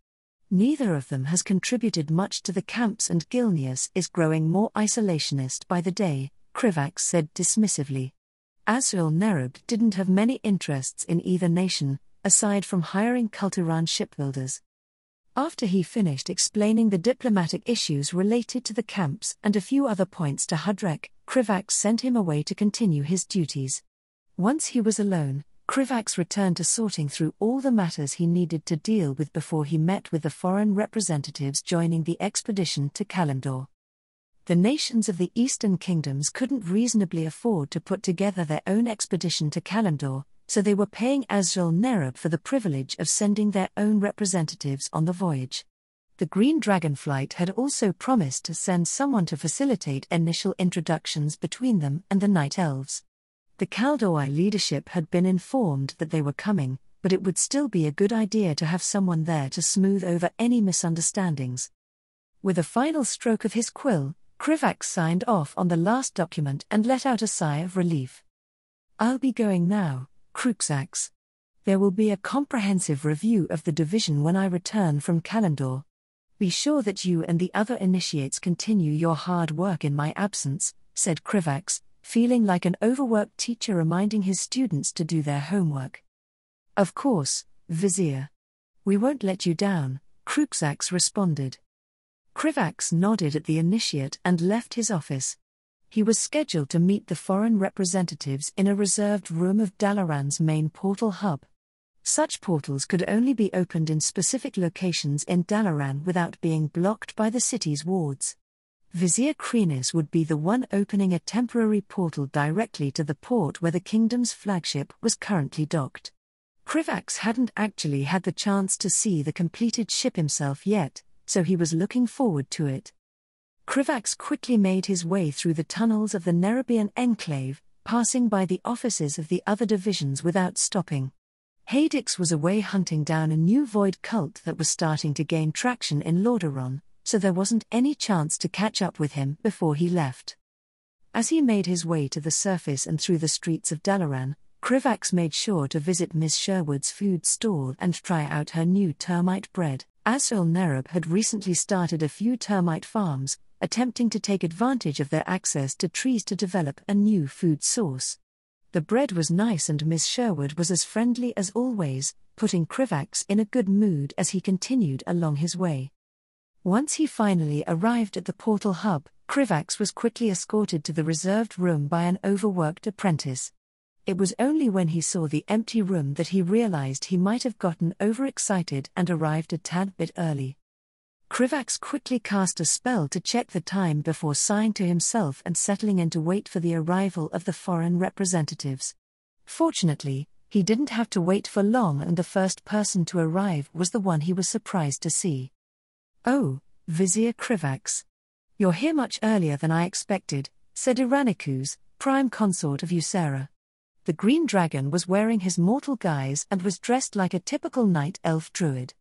Speaker 1: Neither of them has contributed much to the camps and Gilneas is growing more isolationist by the day," Krivax said dismissively. Azrael Nerub didn't have many interests in either nation, aside from hiring Kultiran shipbuilders. After he finished explaining the diplomatic issues related to the camps and a few other points to Hudrek, Krivax sent him away to continue his duties. Once he was alone, Krivax returned to sorting through all the matters he needed to deal with before he met with the foreign representatives joining the expedition to Kalimdor. The nations of the Eastern Kingdoms couldn't reasonably afford to put together their own expedition to Kalimdor, so they were paying Azrael Nerub for the privilege of sending their own representatives on the voyage. The Green Dragonflight had also promised to send someone to facilitate initial introductions between them and the Night Elves. The Kaldoi leadership had been informed that they were coming, but it would still be a good idea to have someone there to smooth over any misunderstandings. With a final stroke of his quill, Krivax signed off on the last document and let out a sigh of relief. "I'll be going now, Cruxax. There will be a comprehensive review of the division when I return from Kalimdor. Be sure that you and the other initiates continue your hard work in my absence," said Krivax, feeling like an overworked teacher reminding his students to do their homework. "Of course, Vizier. We won't let you down," Cruxax responded. Krivax nodded at the initiate and left his office. He was scheduled to meet the foreign representatives in a reserved room of Dalaran's main portal hub. Such portals could only be opened in specific locations in Dalaran without being blocked by the city's wards. Vizier Krenis would be the one opening a temporary portal directly to the port where the kingdom's flagship was currently docked. Krivax hadn't actually had the chance to see the completed ship himself yet, so he was looking forward to it. Krivax quickly made his way through the tunnels of the Nerubian enclave, passing by the offices of the other divisions without stopping. Hadix was away hunting down a new void cult that was starting to gain traction in Lordaeron, so there wasn't any chance to catch up with him before he left. As he made his way to the surface and through the streets of Dalaran, Krivax made sure to visit Miss Sherwood's food stall and try out her new termite bread. Azrael Nerub had recently started a few termite farms, attempting to take advantage of their access to trees to develop a new food source. The bread was nice and Miss Sherwood was as friendly as always, putting Krivax in a good mood as he continued along his way. Once he finally arrived at the portal hub, Krivax was quickly escorted to the reserved room by an overworked apprentice. It was only when he saw the empty room that he realized he might have gotten overexcited and arrived a tad bit early. Krivax quickly cast a spell to check the time before sighing to himself and settling in to wait for the arrival of the foreign representatives. Fortunately, he didn't have to wait for long and the first person to arrive was the one he was surprised to see. "Oh, Vizier Krivax. You're here much earlier than I expected," said Iraniku's, prime consort of Ysera. The green dragon was wearing his mortal guise and was dressed like a typical night elf druid.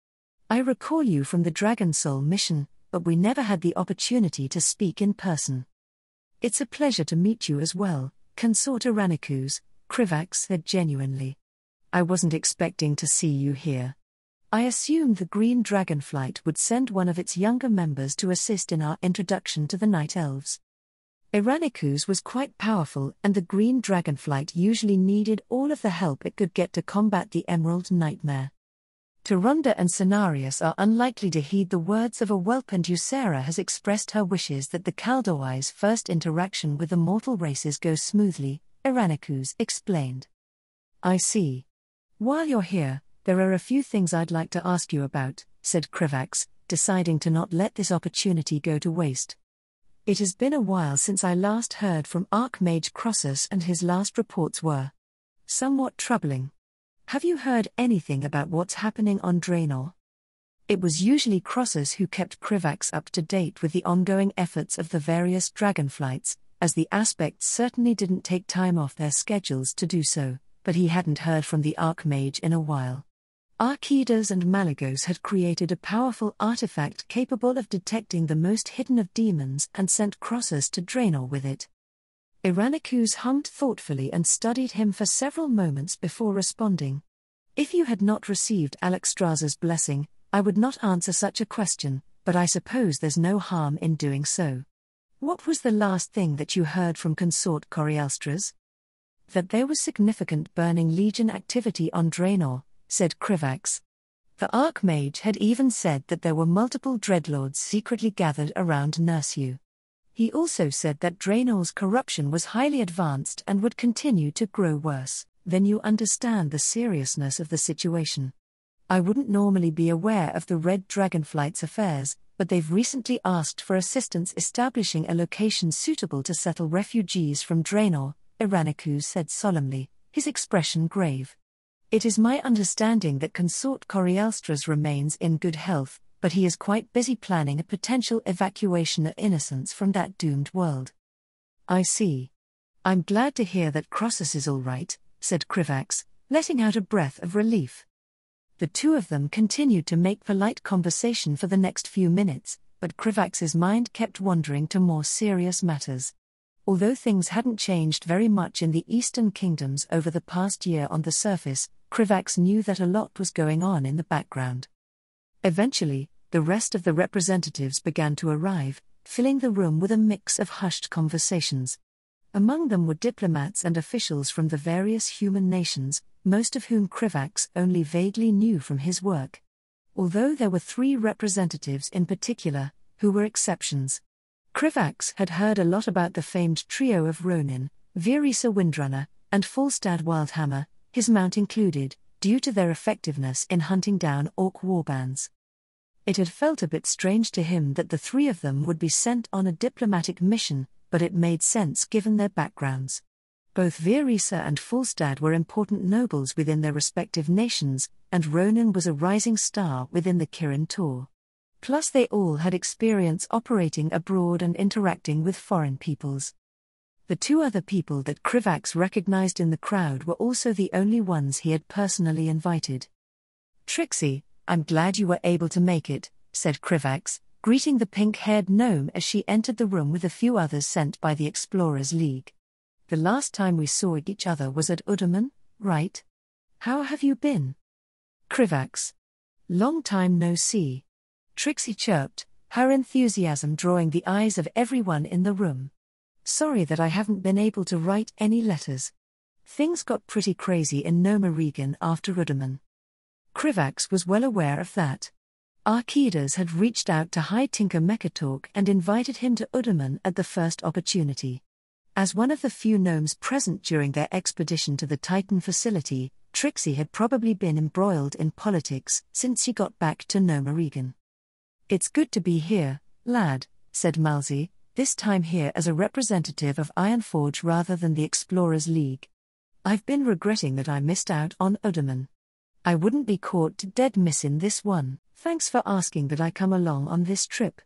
Speaker 1: "I recall you from the Dragon Soul mission, but we never had the opportunity to speak in person." "It's a pleasure to meet you as well, consort Iraniku's," Krivax said genuinely. "I wasn't expecting to see you here. I assumed the Green Dragonflight would send one of its younger members to assist in our introduction to the Night Elves." Iraniku's was quite powerful and the Green Dragonflight usually needed all of the help it could get to combat the Emerald Nightmare. Taronda and Cenarius are unlikely to heed the words of a whelp and Ysera has expressed her wishes that the Kaldoi's first interaction with the mortal races go smoothly, Iraniku's explained. "I see. While you're here, there are a few things I'd like to ask you about," said Krivax, deciding to not let this opportunity go to waste. "It has been a while since I last heard from Archmage Crossus and his last reports were somewhat troubling. Have you heard anything about what's happening on Draenor?" It was usually Crossus who kept Krivax up to date with the ongoing efforts of the various dragonflights, as the aspects certainly didn't take time off their schedules to do so, but he hadn't heard from the Archmage in a while. Archidas and Malagos had created a powerful artifact capable of detecting the most hidden of demons and sent Crossus to Draenor with it. Iraniku's hummed thoughtfully and studied him for several moments before responding. "If you had not received Alexstrasza's blessing, I would not answer such a question, but I suppose there's no harm in doing so. What was the last thing that you heard from Consort Corialstras?" "That there was significant Burning Legion activity on Draenor," said Krivax. The Archmage had even said that there were multiple Dreadlords secretly gathered around Nursu. He also said that Draenor's corruption was highly advanced and would continue to grow worse. Then you understand the seriousness of the situation. I wouldn't normally be aware of the Red Dragonflight's affairs, but they've recently asked for assistance establishing a location suitable to settle refugees from Draenor, Iraniku said solemnly, his expression grave. It is my understanding that Consort Corielstras remains in good health, but he is quite busy planning a potential evacuation of innocents from that doomed world. I see. I'm glad to hear that Crossus is all right, said Krivax, letting out a breath of relief. The two of them continued to make polite conversation for the next few minutes, but Krivax's mind kept wandering to more serious matters. Although things hadn't changed very much in the Eastern Kingdoms over the past year on the surface, Krivax knew that a lot was going on in the background. Eventually, the rest of the representatives began to arrive, filling the room with a mix of hushed conversations. Among them were diplomats and officials from the various human nations, most of whom Krivax only vaguely knew from his work. Although there were 3 representatives in particular, who were exceptions. Krivax had heard a lot about the famed trio of Ronin, Virisa Windrunner, and Falstad Wildhammer, his mount included, due to their effectiveness in hunting down orc warbands. It had felt a bit strange to him that the 3 of them would be sent on a diplomatic mission, but it made sense given their backgrounds. Both Virisa and Falstad were important nobles within their respective nations, and Ronan was a rising star within the Kirin Tor. Plus they all had experience operating abroad and interacting with foreign peoples. The 2 other people that Krivax recognized in the crowd were also the only ones he had personally invited. Trixie, I'm glad you were able to make it, said Krivax, greeting the pink-haired gnome as she entered the room with a few others sent by the Explorers League. The last time we saw each other was at Udaman, right? How have you been? Krivax. Long time no see. Trixie chirped, her enthusiasm drawing the eyes of everyone in the room. Sorry that I haven't been able to write any letters. Things got pretty crazy in Nerubian after Udaman. Krivax was well aware of that. Archidas had reached out to High Tinker Mechatalk and invited him to Udaman at the first opportunity. As one of the few gnomes present during their expedition to the Titan facility, Trixie had probably been embroiled in politics since she got back to Nerubian. It's good to be here, lad, said Malzi, this time here as a representative of Ironforge rather than the Explorers League. I've been regretting that I missed out on Udaman. I wouldn't be caught dead missin' this one. Thanks for asking that I come along on this trip.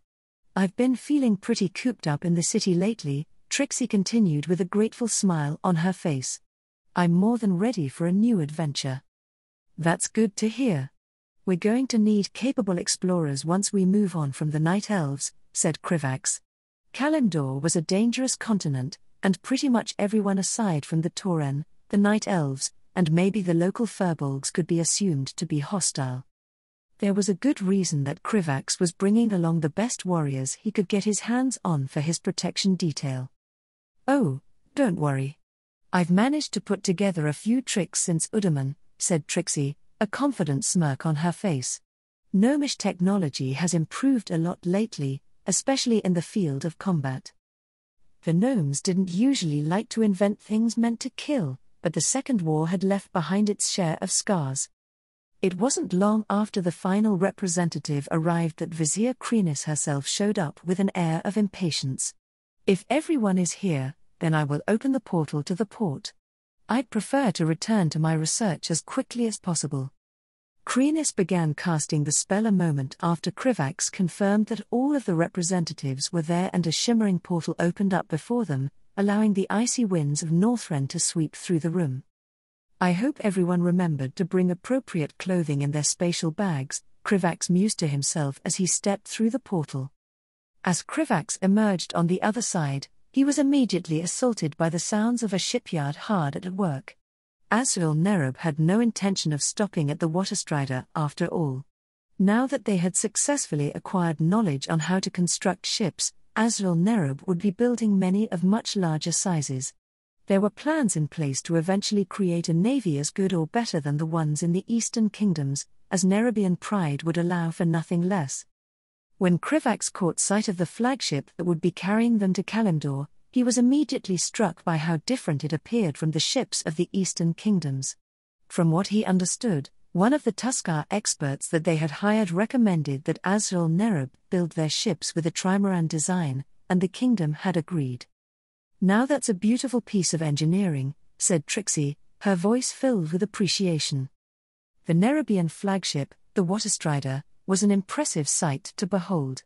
Speaker 1: I've been feeling pretty cooped up in the city lately, Trixie continued with a grateful smile on her face. I'm more than ready for a new adventure. That's good to hear. We're going to need capable explorers once we move on from the Night Elves, said Krivax. Kalimdor was a dangerous continent, and pretty much everyone aside from the Tauren, the Night Elves, and maybe the local Furbolgs could be assumed to be hostile. There was a good reason that Krivax was bringing along the best warriors he could get his hands on for his protection detail. Oh, don't worry. I've managed to put together a few tricks since Udaman, said Trixie, a confident smirk on her face. Gnomish technology has improved a lot lately, especially in the field of combat. The gnomes didn't usually like to invent things meant to kill, but the Second War had left behind its share of scars. It wasn't long after the final representative arrived that Vizier Krenis herself showed up with an air of impatience. If everyone is here, then I will open the portal to the port. I'd prefer to return to my research as quickly as possible. Krenis began casting the spell a moment after Krivax confirmed that all of the representatives were there and a shimmering portal opened up before them, allowing the icy winds of Northrend to sweep through the room. I hope everyone remembered to bring appropriate clothing in their spatial bags, Krivax mused to himself as he stepped through the portal. As Krivax emerged on the other side, he was immediately assaulted by the sounds of a shipyard hard at work. Azrael Nerub had no intention of stopping at the Waterstrider after all. Now that they had successfully acquired knowledge on how to construct ships, Azrael Nerub would be building many of much larger sizes. There were plans in place to eventually create a navy as good or better than the ones in the Eastern Kingdoms, as Nerubian pride would allow for nothing less. When Krivax caught sight of the flagship that would be carrying them to Kalimdor, He was immediately struck by how different it appeared from the ships of the Eastern Kingdoms. From what he understood, one of the Tuskar experts that they had hired recommended that Azul-Nerub build their ships with a trimaran design, and the kingdom had agreed. "Now that's a beautiful piece of engineering," said Trixie, her voice filled with appreciation. The Nerubian flagship, the Waterstrider, was an impressive sight to behold.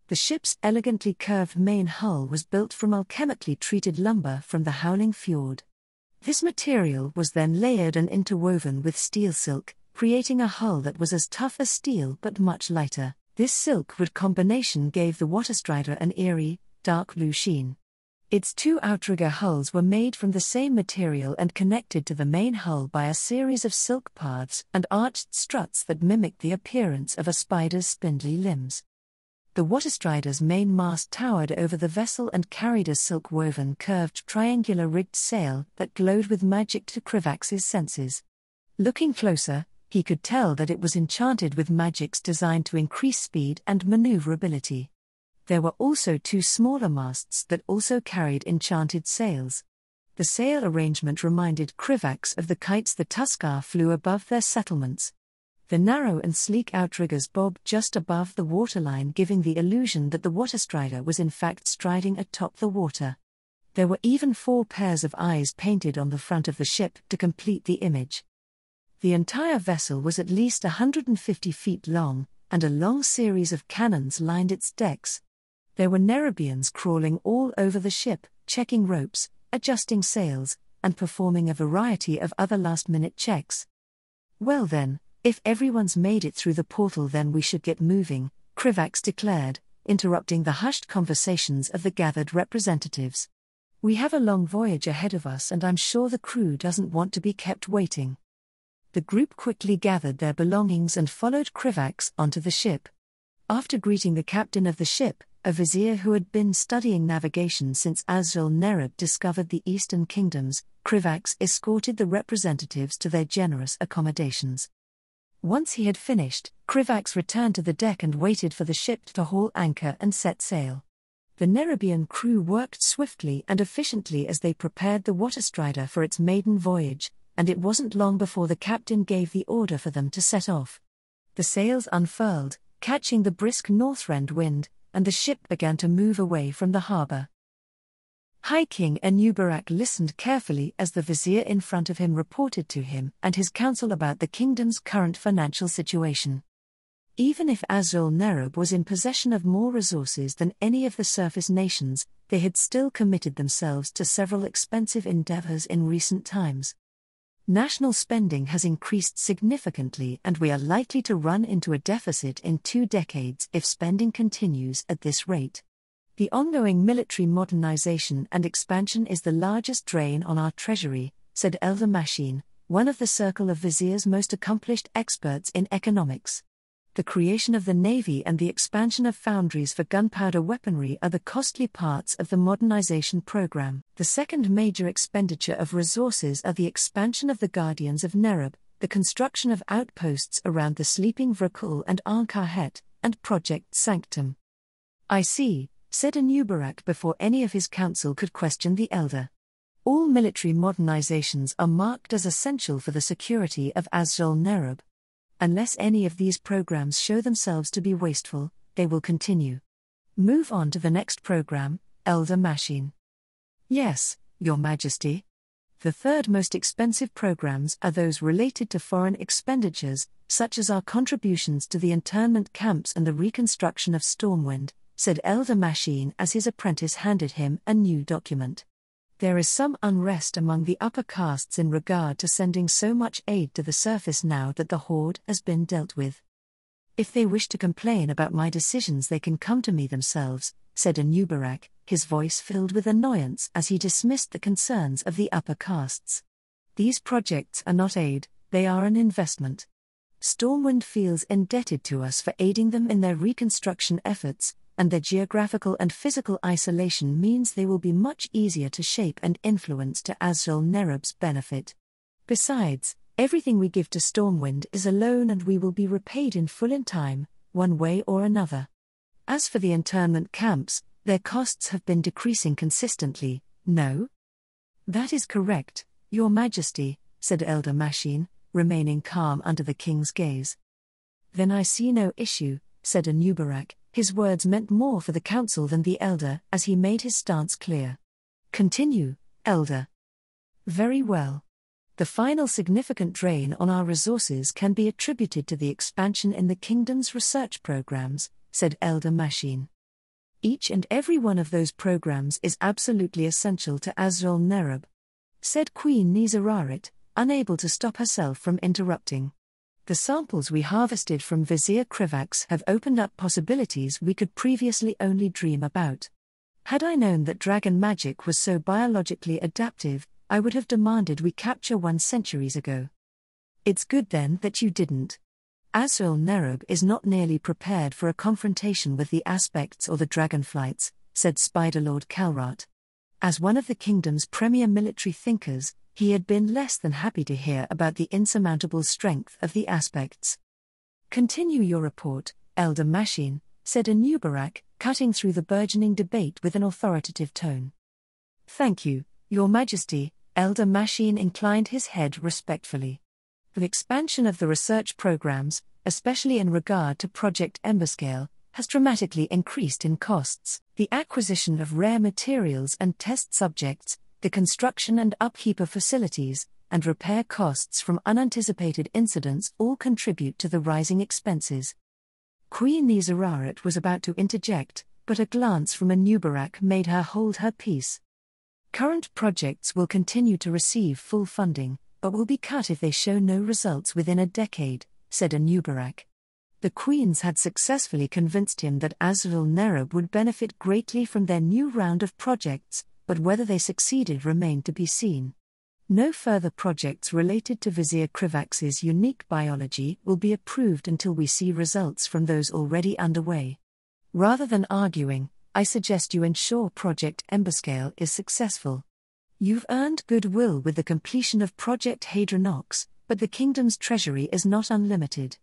Speaker 1: The ship's elegantly curved main hull was built from alchemically treated lumber from the Howling Fjord. This material was then layered and interwoven with steel silk, creating a hull that was as tough as steel but much lighter. This silk-wood combination gave the Waterstrider an eerie, dark blue sheen. Its two outrigger hulls were made from the same material and connected to the main hull by a series of silk paths and arched struts that mimicked the appearance of a spider's spindly limbs. The Waterstrider's main mast towered over the vessel and carried a silk-woven curved triangular rigged sail that glowed with magic to Krivax's senses. Looking closer, he could tell that it was enchanted with magics designed to increase speed and maneuverability. There were also two smaller masts that also carried enchanted sails. The sail arrangement reminded Krivax of the kites the Tuskar flew above their settlements. The narrow and sleek outriggers bobbed just above the waterline, giving the illusion that the Waterstrider was in fact striding atop the water. There were even 4 pairs of eyes painted on the front of the ship to complete the image. The entire vessel was at least 150 feet long, and a long series of cannons lined its decks. There were Nerubians crawling all over the ship, checking ropes, adjusting sails, and performing a variety of other last-minute checks. "Well then, if everyone's made it through the portal, then we should get moving," Krivax declared, interrupting the hushed conversations of the gathered representatives. "We have a long voyage ahead of us, and I'm sure the crew doesn't want to be kept waiting." The group quickly gathered their belongings and followed Krivax onto the ship. After greeting the captain of the ship, a vizier who had been studying navigation since Azul-Nerub discovered the Eastern Kingdoms, Krivax escorted the representatives to their generous accommodations. Once he had finished, Krivax returned to the deck and waited for the ship to haul anchor and set sail. The Nerubian crew worked swiftly and efficiently as they prepared the Waterstrider for its maiden voyage, and it wasn't long before the captain gave the order for them to set off. The sails unfurled, catching the brisk northrend wind, and the ship began to move away from the harbour. High King Nerubian listened carefully as the vizier in front of him reported to him and his council about the kingdom's current financial situation. Even if Azul-Nerub was in possession of more resources than any of the surface nations, they had still committed themselves to several expensive endeavours in recent times. National spending has increased significantly, and we are likely to run into a deficit in 2 decades if spending continues at this rate. The ongoing military modernization and expansion is the largest drain on our treasury, said Elder Machine, one of the circle of viziers' most accomplished experts in economics. The creation of the navy and the expansion of foundries for gunpowder weaponry are the costly parts of the modernization program. The second major expenditure of resources are the expansion of the Guardians of Nerub, the construction of outposts around the sleeping Vrakul and Ankh-Arhet, and Project Sanctum. "I see," said Nerubian before any of his council could question the elder. "All military modernizations are marked as essential for the security of Azul-Nerub. Unless any of these programs show themselves to be wasteful, they will continue. Move on to the next program, Elder Machine." "Yes, Your Majesty." The third most expensive programs are those related to foreign expenditures, such as our contributions to the internment camps and the reconstruction of Stormwind, said Elder Machine as his apprentice handed him a new document. "There is some unrest among the upper castes in regard to sending so much aid to the surface now that the Horde has been dealt with. If they wish to complain about my decisions, they can come to me themselves," said Nerubian, his voice filled with annoyance as he dismissed the concerns of the upper castes. "These projects are not aid, they are an investment. Stormwind feels indebted to us for aiding them in their reconstruction efforts, and their geographical and physical isolation means they will be much easier to shape and influence to Azul-Nerub's benefit. Besides, everything we give to Stormwind is a loan, and we will be repaid in full in time, one way or another. As for the internment camps, Their costs have been decreasing consistently, no? That is correct, Your Majesty, said Elder Machine, remaining calm under the king's gaze. Then I see no issue, said Anubarak. His words meant more for the council than the elder, as he made his stance clear. Continue, Elder. Very well. The final significant drain on our resources can be attributed to the expansion in the kingdom's research programs, said Elder Machine. Each and every one of those programs is absolutely essential to Azrael Nerub, said Queen Nizararit, unable to stop herself from interrupting. The samples we harvested from Vizier Krivax have opened up possibilities we could previously only dream about. Had I known that dragon magic was so biologically adaptive, I would have demanded we capture one centuries ago. It's good then that you didn't. Azrael Nerub is not nearly prepared for a confrontation with the aspects or the dragonflights, said Spider-Lord Kalrat. As one of the kingdom's premier military thinkers, he had been less than happy to hear about the insurmountable strength of the aspects. Continue your report, Elder Machine, said Anubarak, cutting through the burgeoning debate with an authoritative tone. Thank you, Your Majesty. Elder Machine inclined his head respectfully. The expansion of the research programs, especially in regard to Project Emberscale, has dramatically increased in costs. The acquisition of rare materials and test subjects, the construction and upkeep of facilities, and repair costs from unanticipated incidents all contribute to the rising expenses. Queen Nizararit was about to interject, but a glance from Anubarak made her hold her peace. Current projects will continue to receive full funding, but will be cut if they show no results within a decade, said Anubarak. The Queens had successfully convinced him that Azrael Nerub would benefit greatly from their new round of projects, but whether they succeeded remained to be seen. No further projects related to Vizier Krivax's unique biology will be approved until we see results from those already underway. Rather than arguing, I suggest you ensure Project Emberscale is successful. You've earned goodwill with the completion of Project Hadronox, but the kingdom's treasury is not unlimited.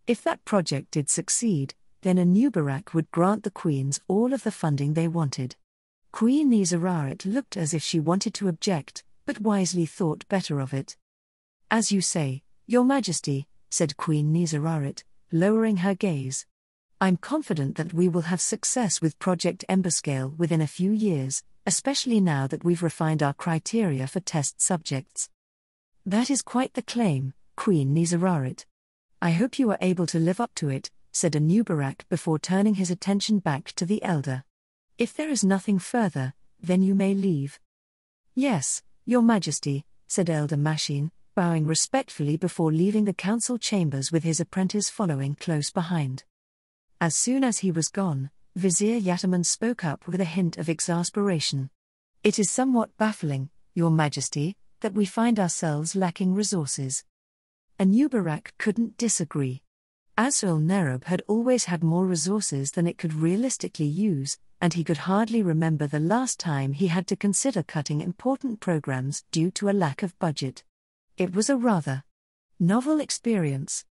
Speaker 1: If that project did succeed, then Anubarak would grant the Queens all of the funding they wanted. Queen Nizararit looked as if she wanted to object, but wisely thought better of it. As you say, Your Majesty, said Queen Nizararit, lowering her gaze. I'm confident that we will have success with Project Emberscale within a few years, especially now that we've refined our criteria for test subjects. That is quite the claim, Queen Nizararit. I hope you are able to live up to it, said Anubarak before turning his attention back to the elder. If there is nothing further, then you may leave. Yes, Your Majesty, said Elder Machine, bowing respectfully before leaving the council chambers with his apprentice following close behind. As soon as he was gone, Vizier Yataman spoke up with a hint of exasperation. It is somewhat baffling, Your Majesty, that we find ourselves lacking resources. Anubarak couldn't disagree. Azrael Nerub had always had more resources than it could realistically use, and he could hardly remember the last time he had to consider cutting important programs due to a lack of budget. It was a rather novel experience.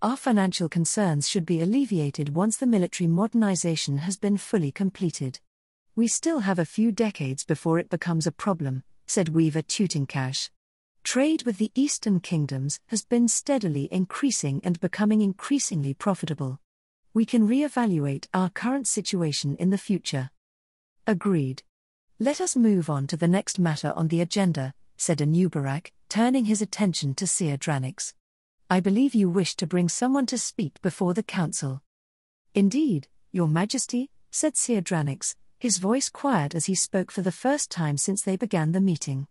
Speaker 1: Our financial concerns should be alleviated once the military modernization has been fully completed. We still have a few decades before it becomes a problem, said Weaver Tootingcash. Trade with the Eastern Kingdoms has been steadily increasing and becoming increasingly profitable. We can re-evaluate our current situation in the future. Agreed. Let us move on to the next matter on the agenda, said Anubarak, turning his attention to Seer Dranix. I believe you wish to bring someone to speak before the council. Indeed, Your Majesty, said Seer Dranix, his voice quiet as he spoke for the first time since they began the meeting.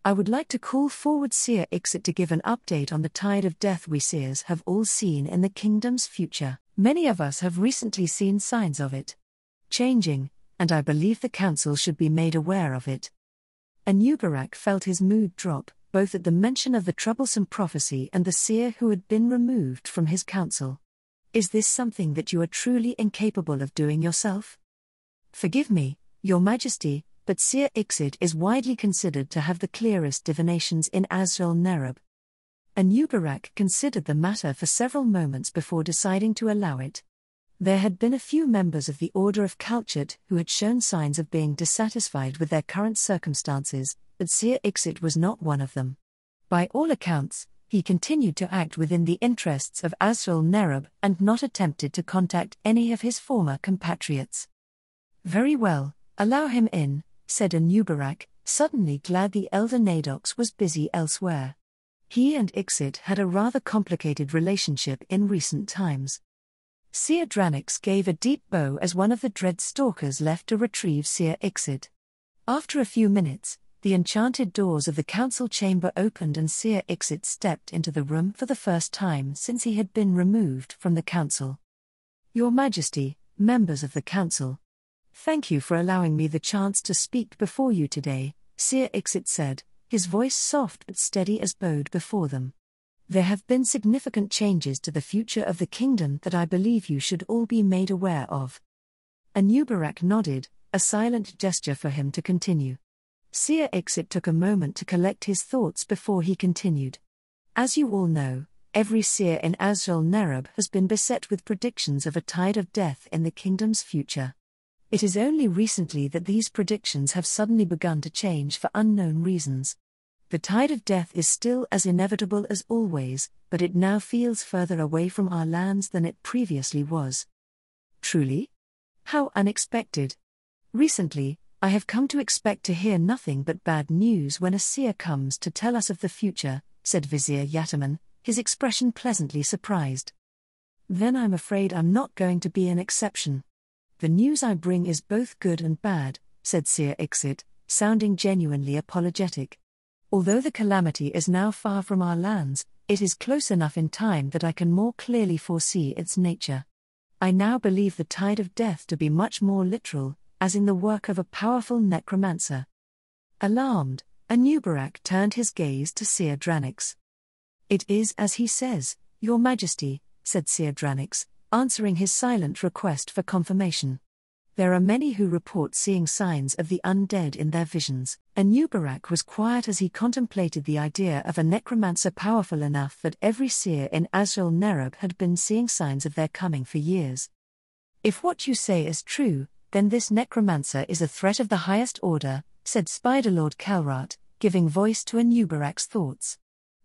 Speaker 1: I would like to call forward Seer Ixit to give an update on the tide of death we seers have all seen in the kingdom's future. Many of us have recently seen signs of it changing, and I believe the council should be made aware of it. Anubarak felt his mood drop, both at the mention of the troublesome prophecy and the seer who had been removed from his council. Is this something that you are truly incapable of doing yourself? Forgive me, Your Majesty, but Seer Ixit is widely considered to have the clearest divinations in Azrael Nerub. Anubarak considered the matter for several moments before deciding to allow it. There had been a few members of the Order of Kalchut who had shown signs of being dissatisfied with their current circumstances, but Seer Ixit was not one of them. By all accounts, he continued to act within the interests of Azrael Nerub and not attempted to contact any of his former compatriots. "Very well, allow him in," said Anubarak, suddenly glad the elder Nadox was busy elsewhere. He and Ixit had a rather complicated relationship in recent times. Seer Dranix gave a deep bow as one of the dread stalkers left to retrieve Seer Ixit. After a few minutes, the enchanted doors of the council chamber opened and Seer Ixit stepped into the room for the first time since he had been removed from the council. "Your Majesty, members of the council. Thank you for allowing me the chance to speak before you today," Seer Ixit said, his voice soft but steady as bowed before them. "There have been significant changes to the future of the kingdom that I believe you should all be made aware of." Anubarak nodded, a silent gesture for him to continue. Seer Ixit took a moment to collect his thoughts before he continued. "As you all know, every seer in Azrael Nerub has been beset with predictions of a tide of death in the kingdom's future. It is only recently that these predictions have suddenly begun to change for unknown reasons. The tide of death is still as inevitable as always, but it now feels further away from our lands than it previously was." "Truly? How unexpected. Recently, I have come to expect to hear nothing but bad news when a seer comes to tell us of the future," said Vizier Yataman, his expression pleasantly surprised. "Then I'm afraid I'm not going to be an exception. The news I bring is both good and bad," said Seer Ixit, sounding genuinely apologetic. "Although the calamity is now far from our lands, it is close enough in time that I can more clearly foresee its nature. I now believe the tide of death to be much more literal, as in the work of a powerful necromancer." Alarmed, Anubarak turned his gaze to Seer Dranix. "It is as he says, Your Majesty," said Seer Dranix, answering his silent request for confirmation. "There are many who report seeing signs of the undead in their visions." Anubarak was quiet as he contemplated the idea of a necromancer powerful enough that every seer in Azrael Nerub had been seeing signs of their coming for years. "If what you say is true, then this necromancer is a threat of the highest order," said Spiderlord Kelrat, giving voice to Anubarak's thoughts.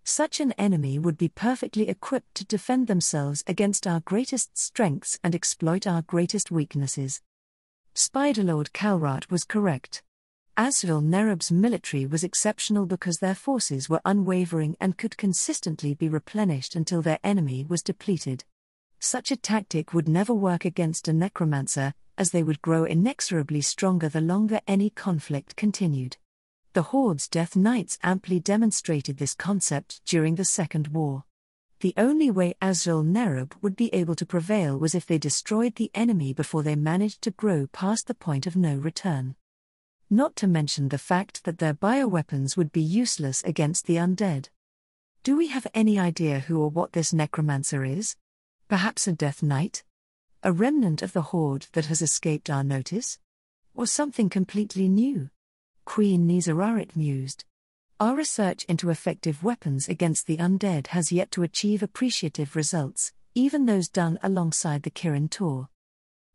Speaker 1: "Such an enemy would be perfectly equipped to defend themselves against our greatest strengths and exploit our greatest weaknesses." Spiderlord Kelrat was correct. Azrael Nerub's military was exceptional because their forces were unwavering and could consistently be replenished until their enemy was depleted. Such a tactic would never work against a necromancer, as they would grow inexorably stronger the longer any conflict continued. The Horde's Death Knights amply demonstrated this concept during the Second War. The only way Azrael Nerub would be able to prevail was if they destroyed the enemy before they managed to grow past the point of no return. Not to mention the fact that their bioweapons would be useless against the undead. Do we have any idea who or what this necromancer is? Perhaps a Death Knight? A remnant of the Horde that has escaped our notice? Or something completely new? Queen Nizararit mused. Our research into effective weapons against the undead has yet to achieve appreciative results, even those done alongside the Kirin Tor.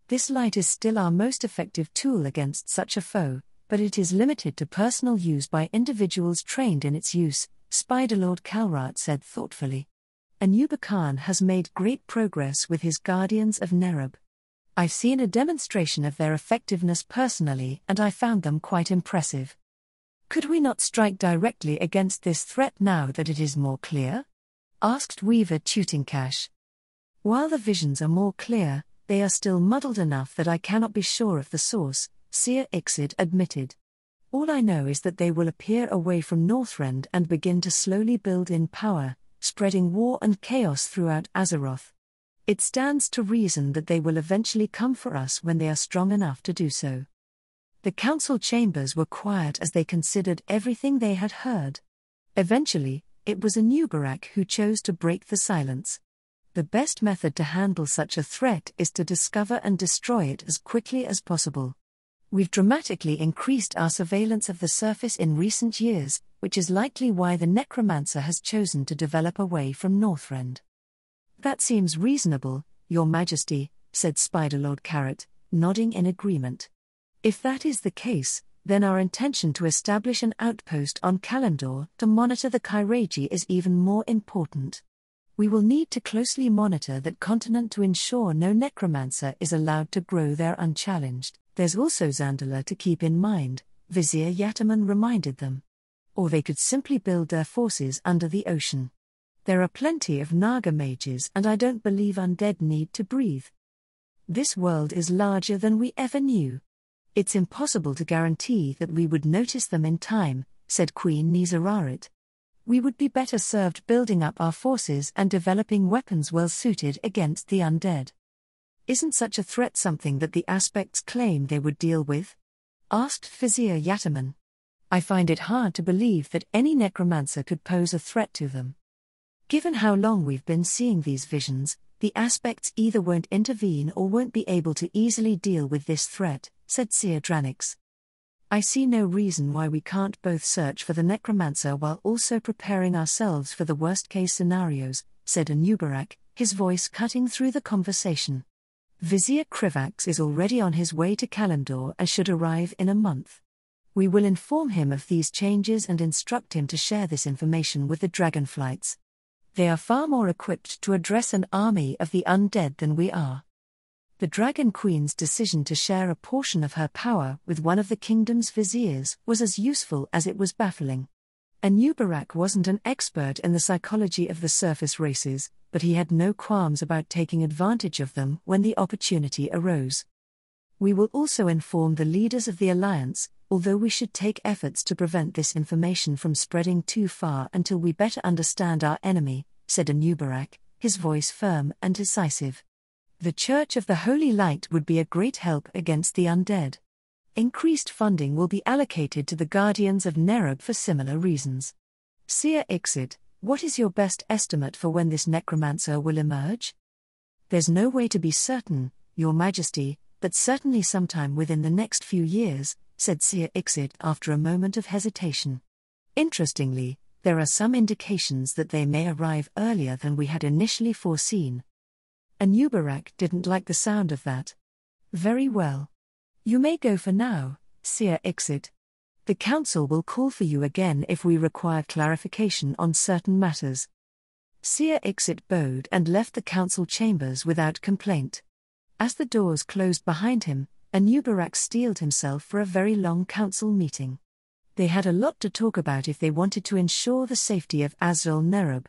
Speaker 1: This light is still our most effective tool against such a foe, but it is limited to personal use by individuals trained in its use, Spiderlord Kelrat said thoughtfully. Anuba Khan has made great progress with his Guardians of Nerub. I've seen a demonstration of their effectiveness personally and I found them quite impressive. Could we not strike directly against this threat now that it is more clear? Asked Weaver Tootingcash. While the visions are more clear, they are still muddled enough that I cannot be sure of the source, Seer Ixit admitted. All I know is that they will appear away from Northrend and begin to slowly build in power, spreading war and chaos throughout Azeroth. It stands to reason that they will eventually come for us when they are strong enough to do so. The council chambers were quiet as they considered everything they had heard. Eventually, it was Anubarak who chose to break the silence. The best method to handle such a threat is to discover and destroy it as quickly as possible. We've dramatically increased our surveillance of the surface in recent years, which is likely why the necromancer has chosen to develop away from Northrend. That seems reasonable, Your Majesty, said Spider-Lord Carrot, nodding in agreement. If that is the case, then our intention to establish an outpost on Kalimdor to monitor the Kairaji is even more important. We will need to closely monitor that continent to ensure no necromancer is allowed to grow there unchallenged. There's also Zandala to keep in mind, Vizier Yataman reminded them. Or they could simply build their forces under the ocean. There are plenty of Naga mages, and I don't believe undead need to breathe. This world is larger than we ever knew. It's impossible to guarantee that we would notice them in time, said Queen Nizararit. We would be better served building up our forces and developing weapons well suited against the undead. Isn't such a threat something that the aspects claim they would deal with? Asked Vizier Yataman. I find it hard to believe that any necromancer could pose a threat to them. Given how long we've been seeing these visions, the aspects either won't intervene or won't be able to easily deal with this threat, said Seer Dranix. I see no reason why we can't both search for the necromancer while also preparing ourselves for the worst-case scenarios, said Anubarak, his voice cutting through the conversation. Vizier Krivax is already on his way to Kalimdor and should arrive in a month. We will inform him of these changes and instruct him to share this information with the Dragonflights. They are far more equipped to address an army of the undead than we are. The Dragon Queen's decision to share a portion of her power with one of the kingdom's viziers was as useful as it was baffling. Anubarak wasn't an expert in the psychology of the surface races, but he had no qualms about taking advantage of them when the opportunity arose. We will also inform the leaders of the Alliance, although we should take efforts to prevent this information from spreading too far until we better understand our enemy, said Anubarak, his voice firm and decisive. The Church of the Holy Light would be a great help against the undead. Increased funding will be allocated to the Guardians of Nerub for similar reasons. Seer Ixid, what is your best estimate for when this necromancer will emerge? There's no way to be certain, Your Majesty, but certainly sometime within the next few years, said Seer Ixid after a moment of hesitation. Interestingly, there are some indications that they may arrive earlier than we had initially foreseen. Anubarak didn't like the sound of that. Very well. You may go for now, Seer Ixid. The Council will call for you again if we require clarification on certain matters. Seer Ixid bowed and left the Council chambers without complaint. As the doors closed behind him, Anubarak steeled himself for a very long Council meeting. They had a lot to talk about if they wanted to ensure the safety of Azrael Nerub,